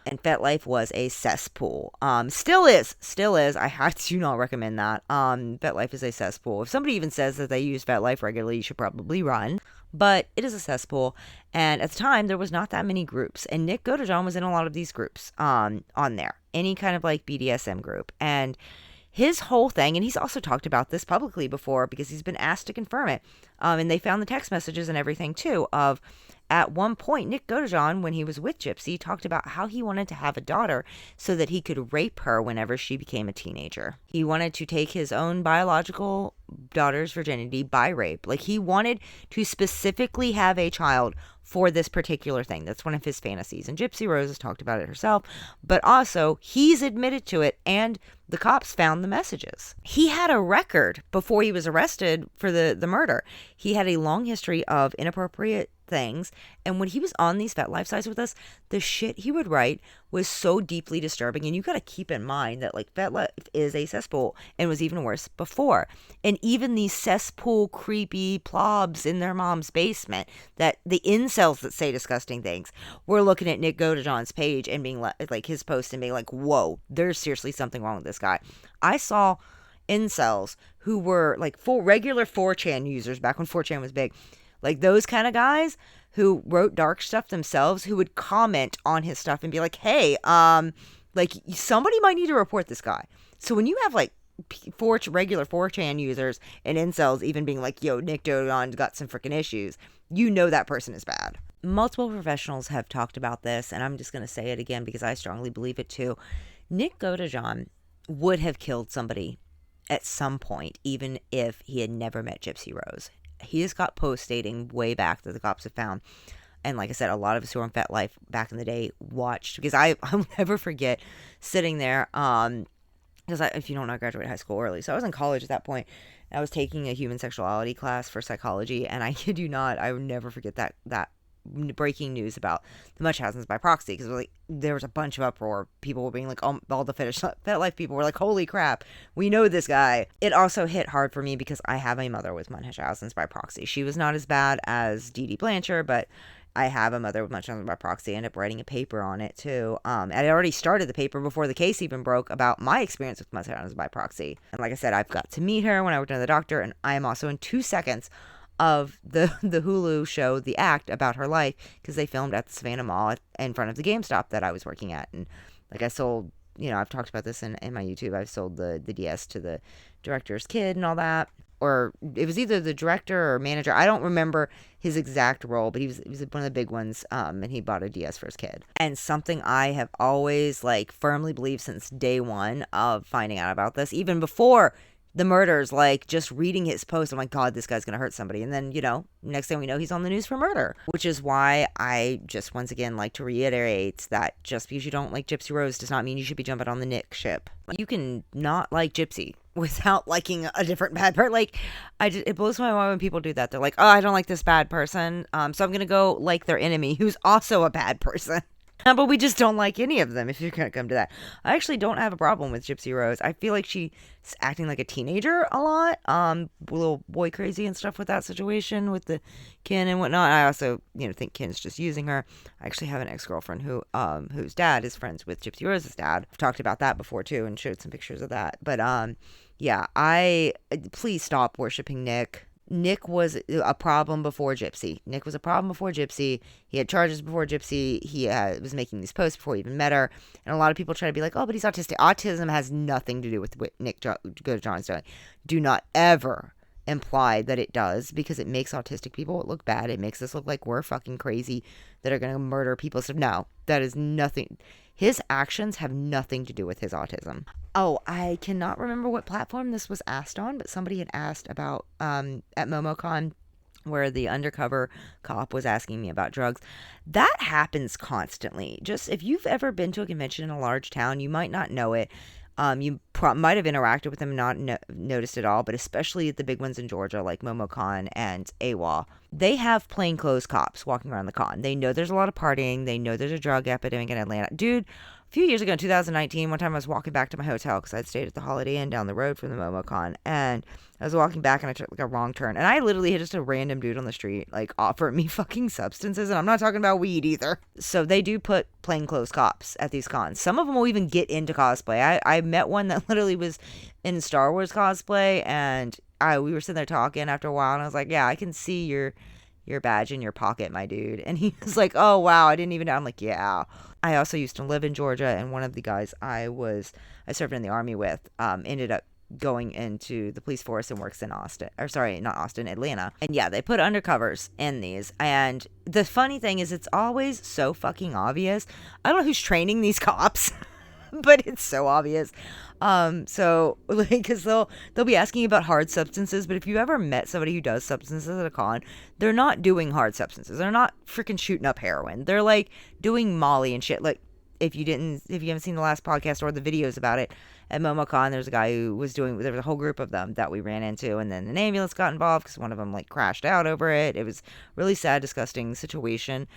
A: and FetLife was a cesspool. Still is. I do not recommend that. FetLife is a cesspool. If somebody even says that they use FetLife regularly, you should probably run. But it is a cesspool, and at the time there was not that many groups, and Nick Godejohn was in a lot of these groups. On there, any kind of like BDSM group, and his whole thing, and he's also talked about this publicly before because he's been asked to confirm it. And they found the text messages and everything too of, at one point, Nick Godejohn, when he was with Gypsy, talked about how he wanted to have a daughter so that he could rape her whenever she became a teenager. He wanted to take his own biological daughter's virginity by rape. Like, he wanted to specifically have a child for this particular thing. That's one of his fantasies. And Gypsy Rose has talked about it herself, but also he's admitted to it, and the cops found the messages. He had a record before he was arrested for the murder. He had a long history of inappropriate things, and when he was on these FetLife sites with us, the shit he would write was so deeply disturbing. And you got to keep in mind that like FetLife is a cesspool and was even worse before. And even these cesspool creepy plobs in their mom's basement, that the incels that say disgusting things, were looking at Nick Godejohn's page and being like his post and being like, whoa, there's seriously something wrong with this guy. I saw incels who were like full regular 4chan users back when 4chan was big, like those kind of guys who wrote dark stuff themselves, who would comment on his stuff and be like, hey, like somebody might need to report this guy. So when you have like regular 4chan users and incels even being like, yo, Nick Godejohn's got some freaking issues, you know that person is bad. Multiple professionals have talked about this, and I'm just going to say it again because I strongly believe it too. Nick Godejohn would have killed somebody at some point, even if he had never met Gypsy Rose. He has got posts dating way back that the cops have found. And like I said, a lot of us who were on FetLife back in the day watched, because I'll never forget sitting there, because if you don't know, I graduated high school early. So I was in college at that point. I was taking a human sexuality class for psychology, and I kid you not, I would never forget that breaking news about the Munchausen's by proxy, because like there was a bunch of uproar. People were being like, all the FetLife people were like, holy crap, we know this guy. It also hit hard for me because I have a mother with Munchausen's by proxy. She was not as bad as Dee Dee Blanchard, but I have a mother with Munchausen's by proxy. I ended up writing a paper on it too. I already started the paper before the case even broke about my experience with Munchausen's by proxy. And like I said, I've got to meet her when I worked under the doctor, and I am also in 2 seconds of the Hulu show The Act about her life, because they filmed at the Savannah Mall in front of the GameStop that I was working at. And like I sold, I've talked about this in my YouTube, I've sold the DS to the director's kid and all that. Or it was either the director or manager. I don't remember his exact role, but he was one of the big ones, and he bought a DS for his kid. And something I have always like firmly believed since day one of finding out about this, even before the murders, like just reading his post, I'm like, God, this guy's gonna hurt somebody. And then, next thing we know, he's on the news for murder. Which is why I just once again like to reiterate that just because you don't like Gypsy Rose does not mean you should be jumping on the Nick ship. You can not like Gypsy without liking a different bad person. Like, it blows my mind when people do that. They're like, oh, I don't like this bad person, so I'm gonna go like their enemy who's also a bad person. But we just don't like any of them, if you're going to come to that. I actually don't have a problem with Gypsy Rose. I feel like she's acting like a teenager a lot. A little boy crazy and stuff with that situation with the Ken and whatnot. I also, think Ken's just using her. I actually have an ex-girlfriend whose dad is friends with Gypsy Rose's dad. I've talked about that before too and showed some pictures of that. But yeah, please stop worshiping Nick. Nick was a problem before Gypsy. He had charges before Gypsy. He was making these posts before he even met her. And a lot of people try to be like, oh, but he's autistic. Autism has nothing to do with what Nick Godejohn's doing. Do not ever imply that it does, because it makes autistic people look bad. It makes us look like we're fucking crazy that are going to murder people. So no, that is nothing. His actions have nothing to do with his autism. Oh, I cannot remember what platform this was asked on, but somebody had asked about at MomoCon, where the undercover cop was asking me about drugs. That happens constantly. Just if you've ever been to a convention in a large town, you might not know it. You might have interacted with them and not noticed it all, but especially the big ones in Georgia, like MomoCon and AWA, they have plainclothes cops walking around the con. They know there's a lot of partying. They know there's a drug epidemic in Atlanta. Dude, a few years ago in 2019, one time I was walking back to my hotel because I'd stayed at the Holiday Inn down the road from the MomoCon, and I was walking back and I took like a wrong turn, and I literally hit just a random dude on the street like offer me fucking substances, and I'm not talking about weed either. So they do put plainclothes cops at these cons. Some of them will even get into cosplay. I met one that literally was in Star Wars cosplay, and we were sitting there talking after a while, and I was like, yeah, I can see your badge in your pocket, my dude. And he was like, oh wow, I didn't even know. I'm like, yeah. I also used to live in Georgia, and one of the guys I served in the Army with ended up going into the police force and works in Atlanta. And yeah, they put undercovers in these. And the funny thing is, it's always so fucking obvious. I don't know who's training these cops, but it's so obvious. So like, because they'll be asking you about hard substances, but if you ever met somebody who does substances at a con, they're not doing hard substances. They're not freaking shooting up heroin. They're like doing Molly and shit. Like, if you haven't seen the last podcast or the videos about it, at MomoCon, there was a whole group of them that we ran into, and then an ambulance got involved because one of them like crashed out over it. It was really sad, disgusting situation.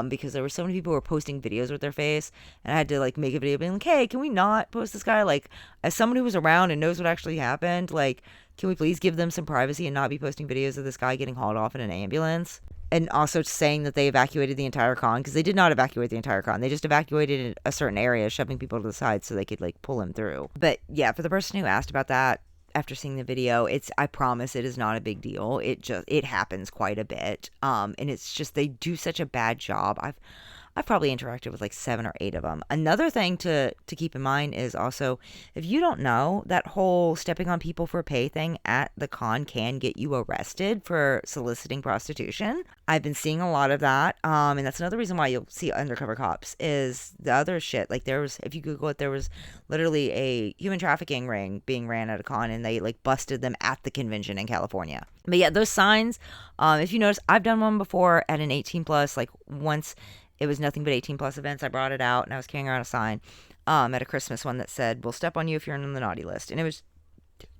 A: Because there were so many people who were posting videos with their face, and I had to like make a video being like, hey, can we not post this guy? Like, as someone who was around and knows what actually happened, like, can we please give them some privacy and not be posting videos of this guy getting hauled off in an ambulance? And also saying that they evacuated the entire con, because they did not evacuate the entire con. They just evacuated a certain area, shoving people to the side so they could like pull him through. But yeah, for the person who asked about that, after seeing the video, I promise it is not a big deal. It happens quite a bit. And it's just, they do such a bad job. I've probably interacted with like 7 or 8 of them. Another thing to keep in mind is also, if you don't know, that whole stepping on people for pay thing at the con can get you arrested for soliciting prostitution. I've been seeing a lot of that. And that's another reason why you'll see undercover cops is the other shit. Like, if you Google it, there was literally a human trafficking ring being ran at a con, and they like busted them at the convention in California. But yeah, those signs, if you notice, I've done one before at an 18 plus, like once. It was nothing but 18 plus events. I brought it out, and I was carrying around a sign at a Christmas one that said, we'll step on you if you're on the naughty list. And it was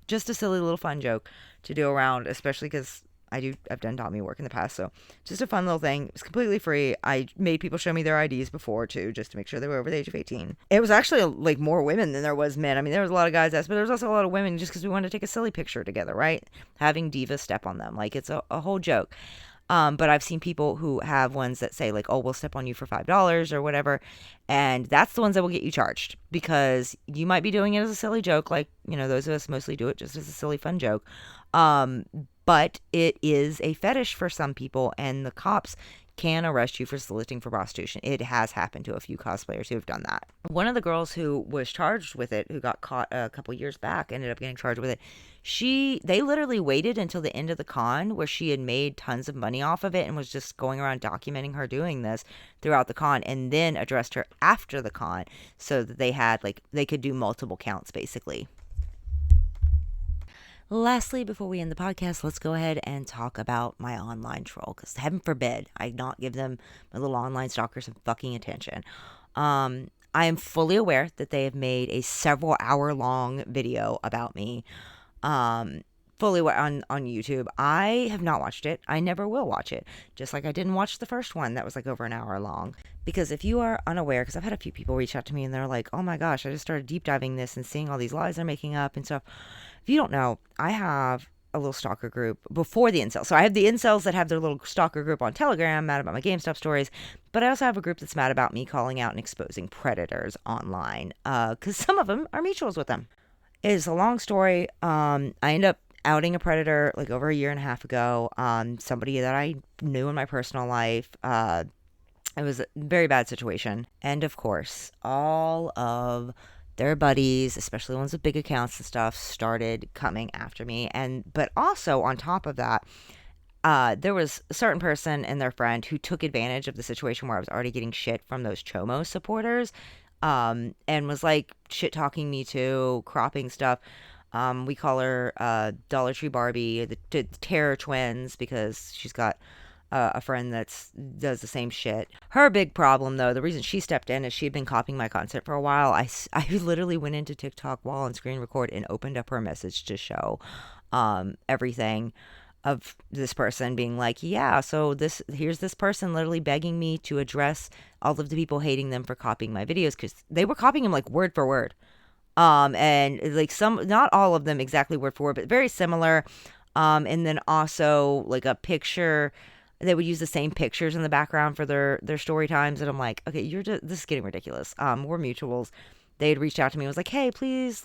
A: just a silly little fun joke to do around, especially because I've done Tommy work in the past. So just a fun little thing. It was completely free. I made people show me their IDs before too, just to make sure they were over the age of 18. It was actually like more women than there was men. I mean, there was a lot of guys, but there was also a lot of women just because we wanted to take a silly picture together, right? Having divas step on them. Like, it's a whole joke. But I've seen people who have ones that say like, oh, we'll step on you for $5 or whatever. And that's the ones that will get you charged, because you might be doing it as a silly joke. Like, those of us mostly do it just as a silly fun joke. But it is a fetish for some people, and the cops can arrest you for soliciting for prostitution. It has happened to a few cosplayers who have done that. One of the girls who was charged with it, who got caught a couple years back, ended up getting charged with it. They literally waited until the end of the con, where she had made tons of money off of it and was just going around documenting her doing this throughout the con, and then addressed her after the con so that they could do multiple counts basically. Lastly, before we end the podcast, let's go ahead and talk about my online troll, because heaven forbid I not give them, my little online stalkers, some fucking attention. I am fully aware that they have made a several hour long video about me, fully on YouTube. I have not watched it. I never will watch it. Just like I didn't watch the first one that was like over an hour long. Because if you are unaware, because I've had a few people reach out to me and they're like, oh my gosh, I just started deep diving this and seeing all these lies they're making up and stuff. If you don't know, I have a little stalker group before the incels. So I have the incels that have their little stalker group on Telegram, mad about my GameStop stories. But I also have a group that's mad about me calling out and exposing predators online. Because some of them are mutuals with them. It is a long story. I ended up outing a predator like over a year and a half ago. Somebody that I knew in my personal life. It was a very bad situation. And of course, all of their buddies, especially ones with big accounts and stuff, started coming after me. But also on top of that, there was a certain person and their friend who took advantage of the situation where I was already getting shit from those Chomo supporters, and was like shit talking me too, cropping stuff. We call her Dollar Tree Barbie, the Terror Twins, because she's got a friend does the same shit. Her big problem, though, the reason she stepped in is she had been copying my content for a while. I literally went into TikTok while on screen record and opened up her message to show everything of this person being like, yeah, so here's this person literally begging me to address all of the people hating them for copying my videos, because they were copying them like word for word. And like not all of them exactly word for word, but very similar. And then also like a picture, they would use the same pictures in the background for their story times. And I'm like, okay, this is getting ridiculous. We're mutuals. They had reached out to me and was like, hey, please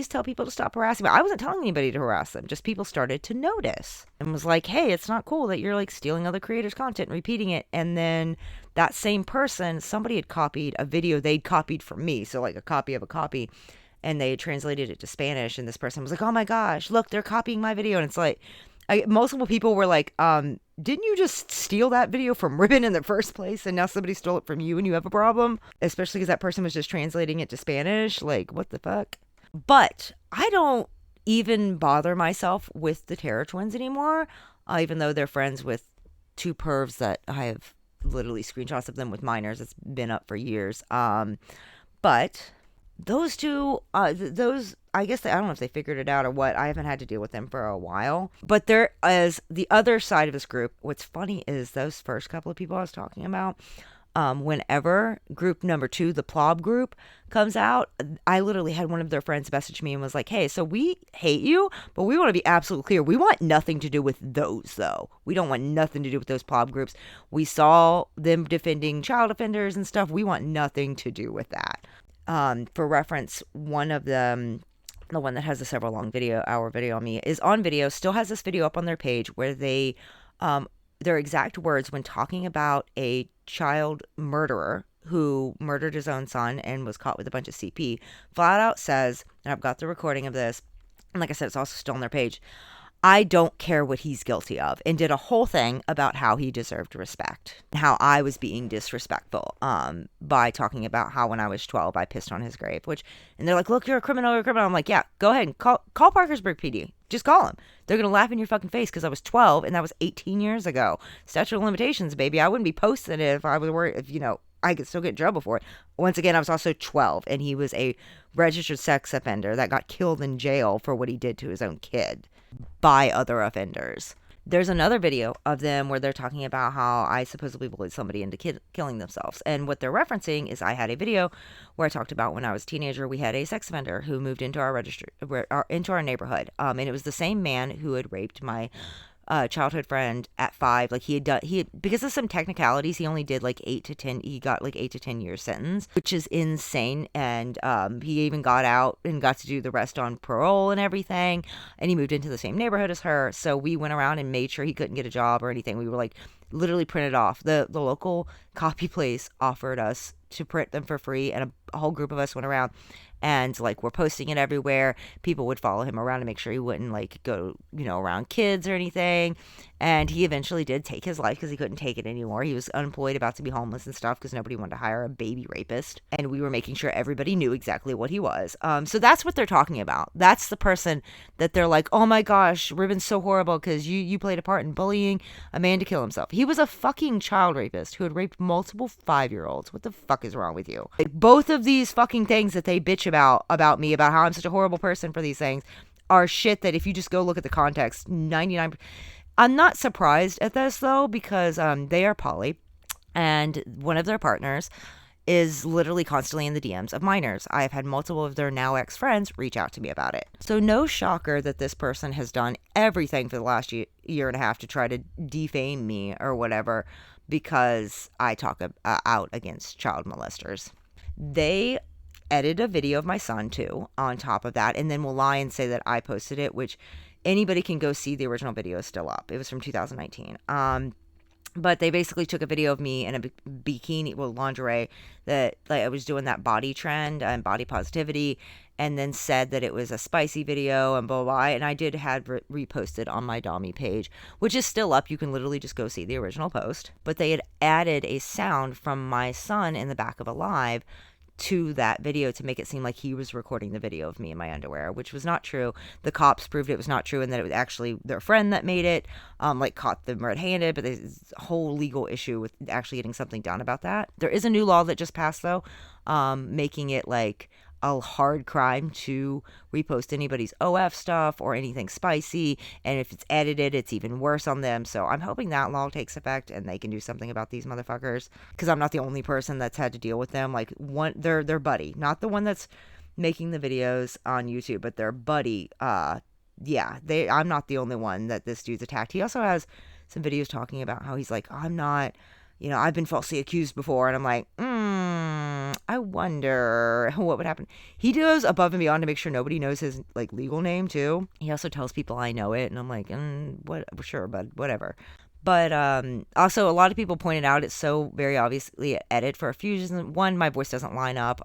A: tell people to stop harassing me. I wasn't telling anybody to harass them. Just people started to notice and was like, hey, it's not cool that you're like stealing other creators' content and repeating it. And then that same person, somebody had copied a video they'd copied from me. So like a copy of a copy. And they had translated it to Spanish. And this person was like, oh my gosh, look, they're copying my video. And it's like, multiple people were like, didn't you just steal that video from Ribbon in the first place, and now somebody stole it from you and you have a problem? Especially because that person was just translating it to Spanish. Like, what the fuck? But I don't even bother myself with the Terror Twins anymore, even though they're friends with two pervs that I have literally screenshots of them with minors. It's been up for years. But those two, I guess I don't know if they figured it out or what. I haven't had to deal with them for a while. But there is the other side of this group. What's funny is those first couple of people I was talking about, whenever group number 2, the plob group, comes out, I literally had one of their friends message me and was like, hey, so we hate you, but we want to be absolutely clear. We want nothing to do with those, though. We don't want nothing to do with those plob groups. We saw them defending child offenders and stuff. We want nothing to do with that. For reference, one of them, the one that has a several hour video on me, is on video, still has this video up on their page where they, their exact words when talking about a child murderer who murdered his own son and was caught with a bunch of CP, flat out says, and I've got the recording of this, and like I said, it's also still on their page, I don't care what he's guilty of, and did a whole thing about how he deserved respect, how I was being disrespectful, by talking about how when I was 12, I pissed on his grave, and they're like, look, you're a criminal. I'm like, yeah, go ahead and call Parkersburg PD. Just call him. They're going to laugh in your fucking face because I was 12 and that was 18 years ago. Statute of limitations, baby. I wouldn't be posting it if I was worried, if, I could still get in trouble for it. Once again, I was also 12 and he was a registered sex offender that got killed in jail for what he did to his own kid by other offenders. There's another video of them where they're talking about how I supposedly bullied somebody into killing themselves. And what they're referencing is I had a video where I talked about when I was a teenager, we had a sex offender who moved into into our neighborhood. And it was the same man who had raped my childhood friend at 5. Like he had because of some technicalities, he only did like 8 to 10. He got like 8 to 10 year sentence, which is insane. And he even got out and got to do the rest on parole and everything. And he moved into the same neighborhood as her. So we went around and made sure he couldn't get a job or anything. We were like literally printed off. The local copy place offered us to print them for free, and a whole group of us went around and like we're posting it everywhere. People would follow him around to make sure he wouldn't like go, around kids or anything. And he eventually did take his life because he couldn't take it anymore. He was unemployed, about to be homeless and stuff because nobody wanted to hire a baby rapist. And we were making sure everybody knew exactly what he was. So that's what they're talking about. That's the person that they're like, oh my gosh, Ribbon's so horrible because you played a part in bullying a man to kill himself. He was a fucking child rapist who had raped multiple 5-year-olds. What the fuck is wrong with you? Like, both of these fucking things that they bitch about me, about how I'm such a horrible person for these things, are shit that if you just go look at the context, 99%. I'm not surprised at this, though, because they are poly, and one of their partners is literally constantly in the DMs of minors. I have had multiple of their now ex-friends reach out to me about it. So no shocker that this person has done everything for the last year and a half to try to defame me or whatever because I talk out against child molesters. They edit a video of my son, too, on top of that, and then will lie and say that I posted it, which anybody can go see. The original video is still up. It was from 2019. But they basically took a video of me in a bikini, lingerie, that like I was doing that body trend and body positivity, and then said that it was a spicy video and blah, blah, blah. And I did have reposted on my Dami page, which is still up. You can literally just go see the original post. But they had added a sound from my son in the back of a live to that video to make it seem like he was recording the video of me in my underwear, which was not true. The cops proved it was not true, and that it was actually their friend that made it, like caught them red-handed. But there's a whole legal issue with actually getting something done about that. There is a new law that just passed though, making it like a hard crime to repost anybody's OF stuff or anything spicy, and if it's edited, it's even worse on them. So I'm hoping that law takes effect and they can do something about these motherfuckers, because I'm not the only person that's had to deal with them. Like, one, their buddy, not the one that's making the videos on YouTube, but their buddy. I'm not the only one that this dude's attacked. He also has some videos talking about how he's like, I'm not, I've been falsely accused before. And I'm like, I wonder what would happen. He goes above and beyond to make sure nobody knows his like legal name too. He also tells people I know it, and I'm like, what? Sure, bud, whatever. But also, a lot of people pointed out it's so very obviously an edit for a few reasons. One, my voice doesn't line up.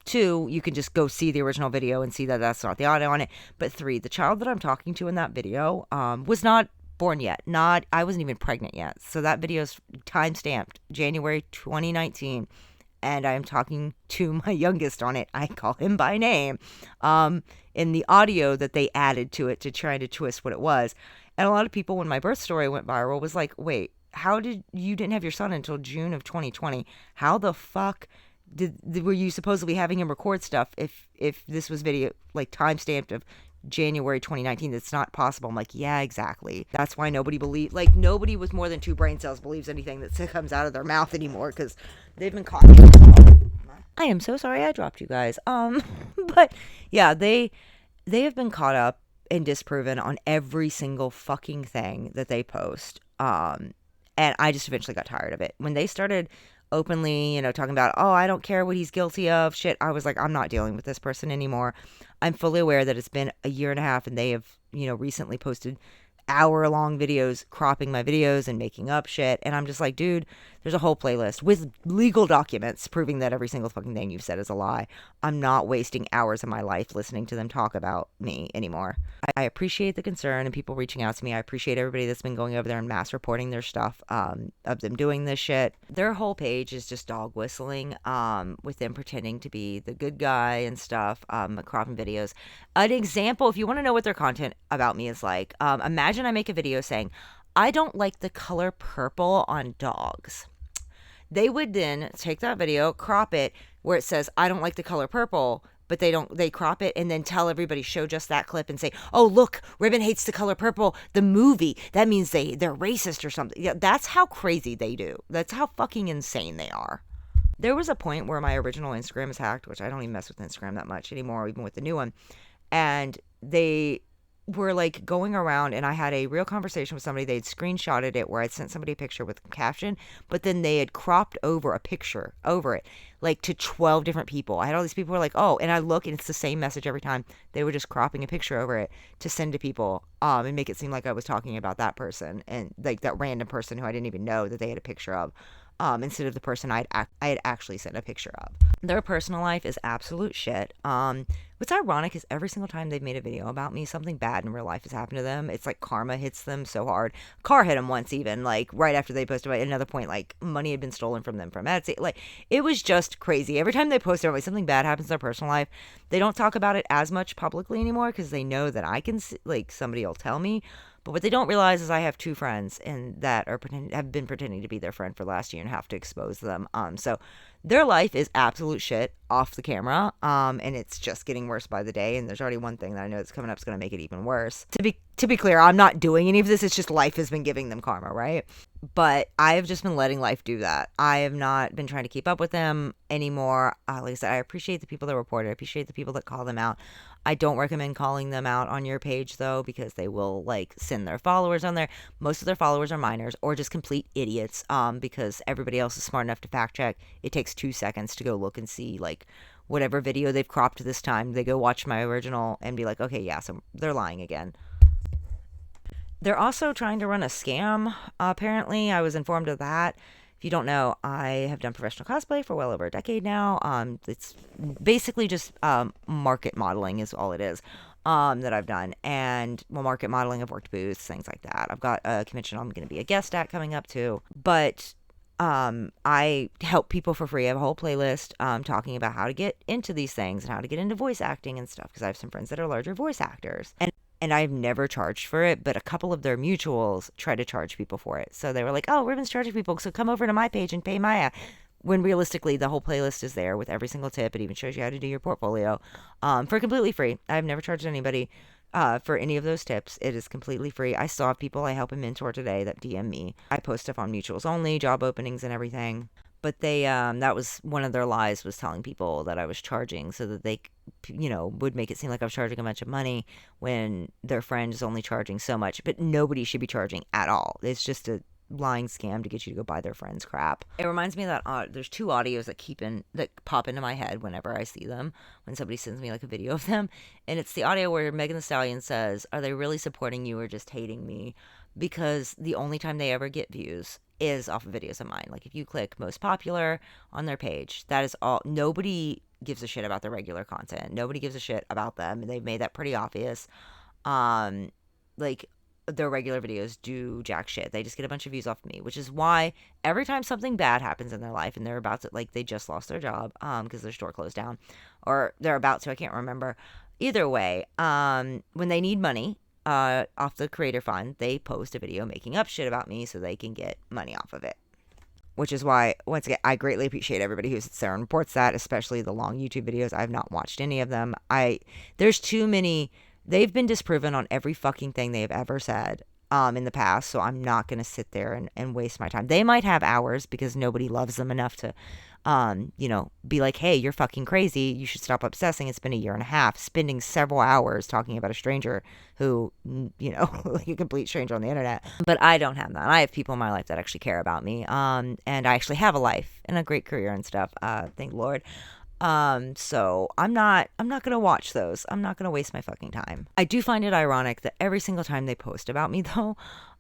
A: Two, you can just go see the original video and see that that's not the audio on it. But three, the child that I'm talking to in that video was not born yet. I wasn't even pregnant yet. So that video is time-stamped January 2019. And I am talking to my youngest on it. I call him by name. In the audio that they added to it to try to twist what it was. And a lot of people, when my birth story went viral, was like, wait, how did you didn't have your son until June of 2020? How the fuck were you supposedly having him record stuff if this was video like time-stamped of January 2019? That's not possible. I'm like, yeah, exactly. That's why nobody with more than 2 brain cells believes anything that comes out of their mouth anymore, because they've been caught. I am so sorry I dropped you guys. But yeah, they have been caught up and disproven on every single fucking thing that they post. And I just eventually got tired of it. When they started openly, talking about, oh, I don't care what he's guilty of, shit, I was like, I'm not dealing with this person anymore. I'm fully aware that it's been a year and a half, and they have, recently posted hour-long videos cropping my videos and making up shit, and I'm just like, dude, there's a whole playlist with legal documents proving that every single fucking thing you've said is a lie. I'm not wasting hours of my life listening to them talk about me anymore. I appreciate the concern and people reaching out to me. I appreciate everybody that's been going over there and mass reporting their stuff of them doing this shit. Their whole page is just dog whistling with them pretending to be the good guy and stuff, cropping videos. An example, if you want to know what their content about me is like, imagine I make a video saying, I don't like the color purple on dogs. They would then take that video, crop it where it says, I don't like the color purple, but they crop it and then tell everybody, show just that clip and say, oh, look, Ribbon hates the color purple, the movie. That means they're racist or something. Yeah, that's how crazy they do. That's how fucking insane they are. There was a point where my original Instagram is hacked, which I don't even mess with Instagram that much anymore, even with the new one. And they were like going around, and I had a real conversation with somebody. They'd screenshotted it where I'd sent somebody a picture with a caption, but then they had cropped over a picture over it, like to 12 different people. I had all these people who were like, oh, and I look and it's the same message every time. They were just cropping a picture over it to send to people and make it seem like I was talking about that person, and like that random person who I didn't even know that they had a picture of. Instead of the person I had actually sent a picture of. Their personal life is absolute shit. What's ironic is every single time they've made a video about me, something bad in real life has happened to them. It's like karma hits them so hard. Car hit them once even, like right after they posted about it. At another point, like money had been stolen from them from Etsy. Like, it was just crazy. Every time they post about something bad happens in their personal life, they don't talk about it as much publicly anymore because they know that I can, like, somebody will tell me. But what they don't realize is I have 2 friends and that have been pretending to be their friend for the last year and have to expose them. So their life is absolute shit off the camera. And it's just getting worse by the day. And there's already one thing that I know that's coming up is going to make it even worse. To be clear, I'm not doing any of this. It's just life has been giving them karma, right? But I have just been letting life do that. I have not been trying to keep up with them anymore. Like I said, I appreciate the people that report it. I appreciate the people that call them out. I don't recommend calling them out on your page, though, because they will, like, send their followers on there. Most of their followers are minors or just complete idiots because everybody else is smart enough to fact check. It takes 2 seconds to go look and see, like, whatever video they've cropped this time. They go watch my original and be like, okay, yeah, so they're lying again. They're also trying to run a scam, apparently. I was informed of that. If you don't know, I have done professional cosplay for well over a decade now. It's basically just market modeling is all it is that I've done. And, well, market modeling, I've worked booths, things like that. I've got a convention I'm going to be a guest at coming up too. But I help people for free. I have a whole playlist talking about how to get into these things and how to get into voice acting and stuff, because I have some friends that are larger voice actors. And I've never charged for it, but a couple of their mutuals try to charge people for it. So they were like, oh, Ribbon's charging people, so come over to my page and pay my when realistically the whole playlist is there with every single tip. It even shows you how to do your portfolio for completely free. I've never charged anybody for any of those tips. It is completely free. I still have people I help and mentor today that DM me. I post stuff on mutuals only, job openings and everything. But they that was one of their lies, was telling people that I was charging so that they, would make it seem like I was charging a bunch of money when their friend is only charging so much. But nobody should be charging at all. It's just a lying scam to get you to go buy their friend's crap. It reminds me of that there's two audios that pop into my head whenever I see them, when somebody sends me like a video of them, and it's the audio where Megan Thee Stallion says, are they really supporting you or just hating me? Because the only time they ever get views is off of videos of mine. Like if you click most popular on their page, that is all. Nobody gives a shit about their regular content. Nobody gives a shit about them, and they've made that pretty obvious. Like their regular videos do jack shit. They just get a bunch of views off of me, which is why every time something bad happens in their life and they're about to, like, they just lost their job because their store closed down, or they're about to, I can't remember. Either way, when they need money off the creator fund, they post a video making up shit about me so they can get money off of it. Which is why, once again, I greatly appreciate everybody who sits there and reports that, especially the long YouTube videos. I've not watched any of them. There's too many. They've been disproven on every fucking thing they've ever said in the past, so I'm not going to sit there and waste my time. They might have hours because nobody loves them enough to, be like, hey, you're fucking crazy. You should stop obsessing. It's been a year and a half, spending several hours talking about a stranger who, like a complete stranger on the internet. But I don't have that. I have people in my life that actually care about me, and I actually have a life and a great career and stuff. Thank Lord. So I'm not gonna watch those. I'm not gonna waste my fucking time. I do find it ironic that every single time they post about me, though,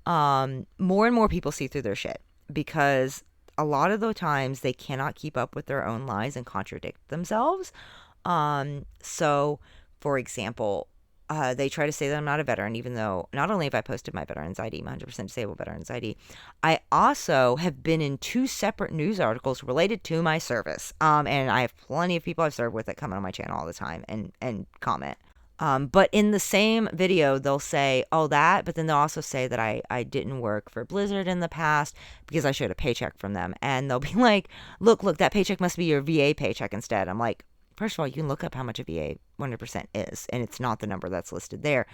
A: more and more people see through their shit, because a lot of the times they cannot keep up with their own lies and contradict themselves. So for example, they try to say that I'm not a veteran, even though not only have I posted my Veterans ID, my 100% disabled Veterans ID, I also have been in 2 separate news articles related to my service. And I have plenty of people I've served with that come on my channel all the time and comment. But in the same video, they'll say, oh, that, but then they'll also say that I didn't work for Blizzard in the past because I showed a paycheck from them. And they'll be like, look, that paycheck must be your VA paycheck instead. I'm like, first of all, you can look up how much a VA 100% is, and it's not the number that's listed there.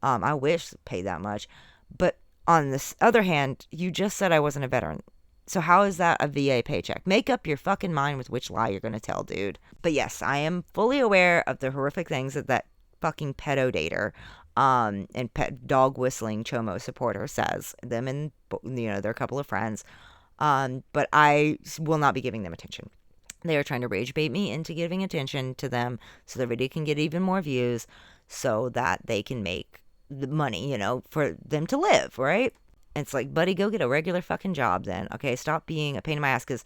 A: I wish pay that much. But on this other hand, you just said I wasn't a veteran. So how is that a VA paycheck? Make up your fucking mind with which lie you're going to tell, dude. But yes, I am fully aware of the horrific things that fucking pedo dater and pet dog whistling Chomo supporter says. Them and, their couple of friends. But I will not be giving them attention. They are trying to rage bait me into giving attention to them so their video can get even more views so that they can make the money, for them to live, right? And it's like, buddy, go get a regular fucking job then. Okay, stop being a pain in my ass, because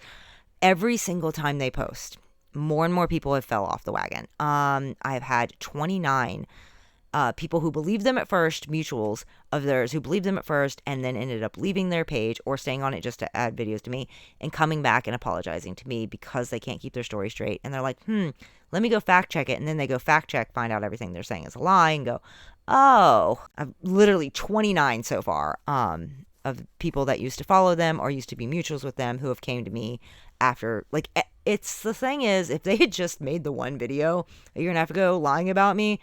A: every single time they post, more and more people have fell off the wagon. I've had 29 people who believed them at first, mutuals of theirs who believed them at first and then ended up leaving their page or staying on it just to add videos to me and coming back and apologizing to me because they can't keep their story straight. And they're like, let me go fact check it. And then they go fact check, find out everything they're saying is a lie, and go, oh, I've literally 29 so far of people that used to follow them or used to be mutuals with them who have came to me after, like, it's the thing is, if they had just made the one video a year and a half ago lying about me,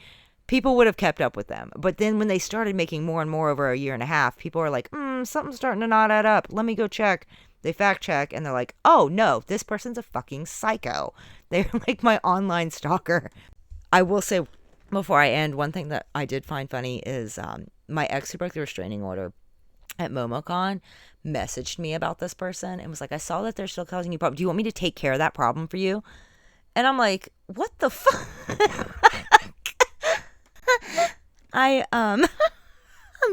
A: people would have kept up with them. But then when they started making more and more over a year and a half, people are like, something's starting to not add up. Let me go check. They fact check and they're like, oh no, this person's a fucking psycho. They're like my online stalker. I will say before I end, one thing that I did find funny is my ex who broke the restraining order at MomoCon messaged me about this person and was like, I saw that they're still causing you problems. Do you want me to take care of that problem for you? And I'm like, what the fuck? I'm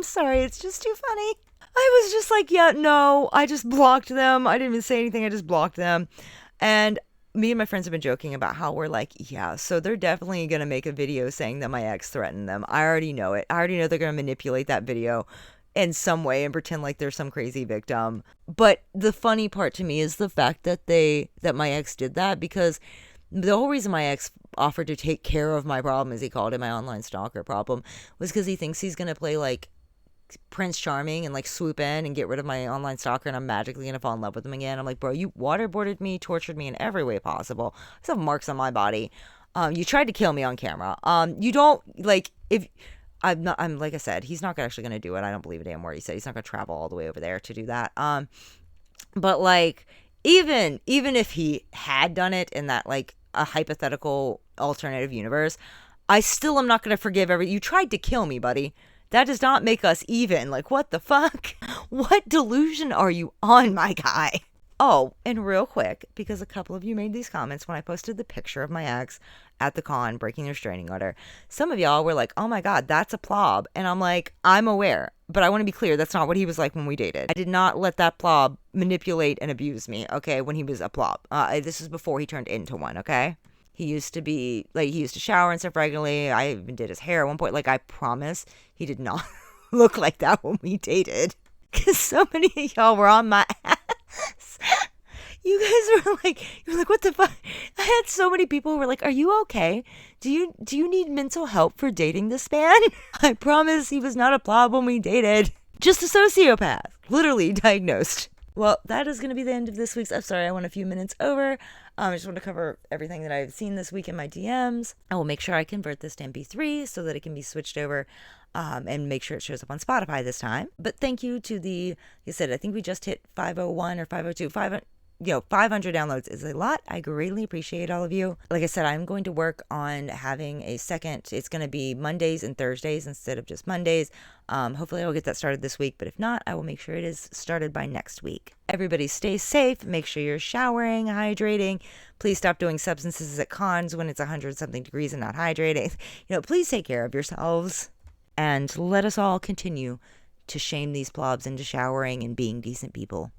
A: sorry, it's just too funny. I was just like, yeah, no, I just blocked them. I didn't even say anything. I just blocked them. And me and my friends have been joking about how we're like, yeah, so they're definitely going to make a video saying that my ex threatened them. I already know it. I already know they're going to manipulate that video in some way and pretend like they're some crazy victim. But the funny part to me is the fact that my ex did that, because the whole reason my ex offered to take care of my problem, as he called it, my online stalker problem, was because he thinks he's going to play like Prince Charming and like swoop in and get rid of my online stalker, and I'm magically going to fall in love with him again. I'm like, bro, you waterboarded me, tortured me in every way possible. I still have marks on my body. You tried to kill me on camera. You don't, like, if I'm like I said, he's not actually going to do it. I don't believe a damn word he said. He's not going to travel all the way over there to do that. But like, even if he had done it in that like a hypothetical alternative universe, I still am not going to forgive you tried to kill me, buddy. That does not make us even. Like, what the fuck? What delusion are you on, my guy? Oh, and real quick, because a couple of you made these comments when I posted the picture of my ex at the con breaking their restraining order. Some of y'all were like, oh my God, that's a plob. And I'm like, I'm aware, but I want to be clear, that's not what he was like when we dated. I did not let that plob manipulate and abuse me, okay, when he was a plob. This is before he turned into one, okay? He used to be, like, he used to shower and stuff regularly. I even did his hair at one point. Like, I promise he did not look like that when we dated. Because so many of y'all were on my ass. You guys were like, what the fuck? I had so many people who were like, are you okay? Do you need mental help for dating this man? I promise he was not a plob when we dated. Just a sociopath. Literally diagnosed. Well, that is going to be the end of this week's. I'm sorry, I went a few minutes over. I just want to cover everything that I've seen this week in my DMs. I will make sure I convert this to MP3 so that it can be switched over, and make sure it shows up on Spotify this time. But thank you to like I said, I think we just hit 501 or 502. 500 downloads is a lot. I greatly appreciate all of you. Like I said, I'm going to work on having a second. It's going to be Mondays and Thursdays instead of just Mondays. Hopefully I'll get that started this week, but if not, I will make sure it is started by next week. Everybody stay safe. Make sure you're showering, hydrating. Please stop doing substances at cons when it's 100-something degrees and not hydrating. Please take care of yourselves. And let us all continue to shame these plobs into showering and being decent people.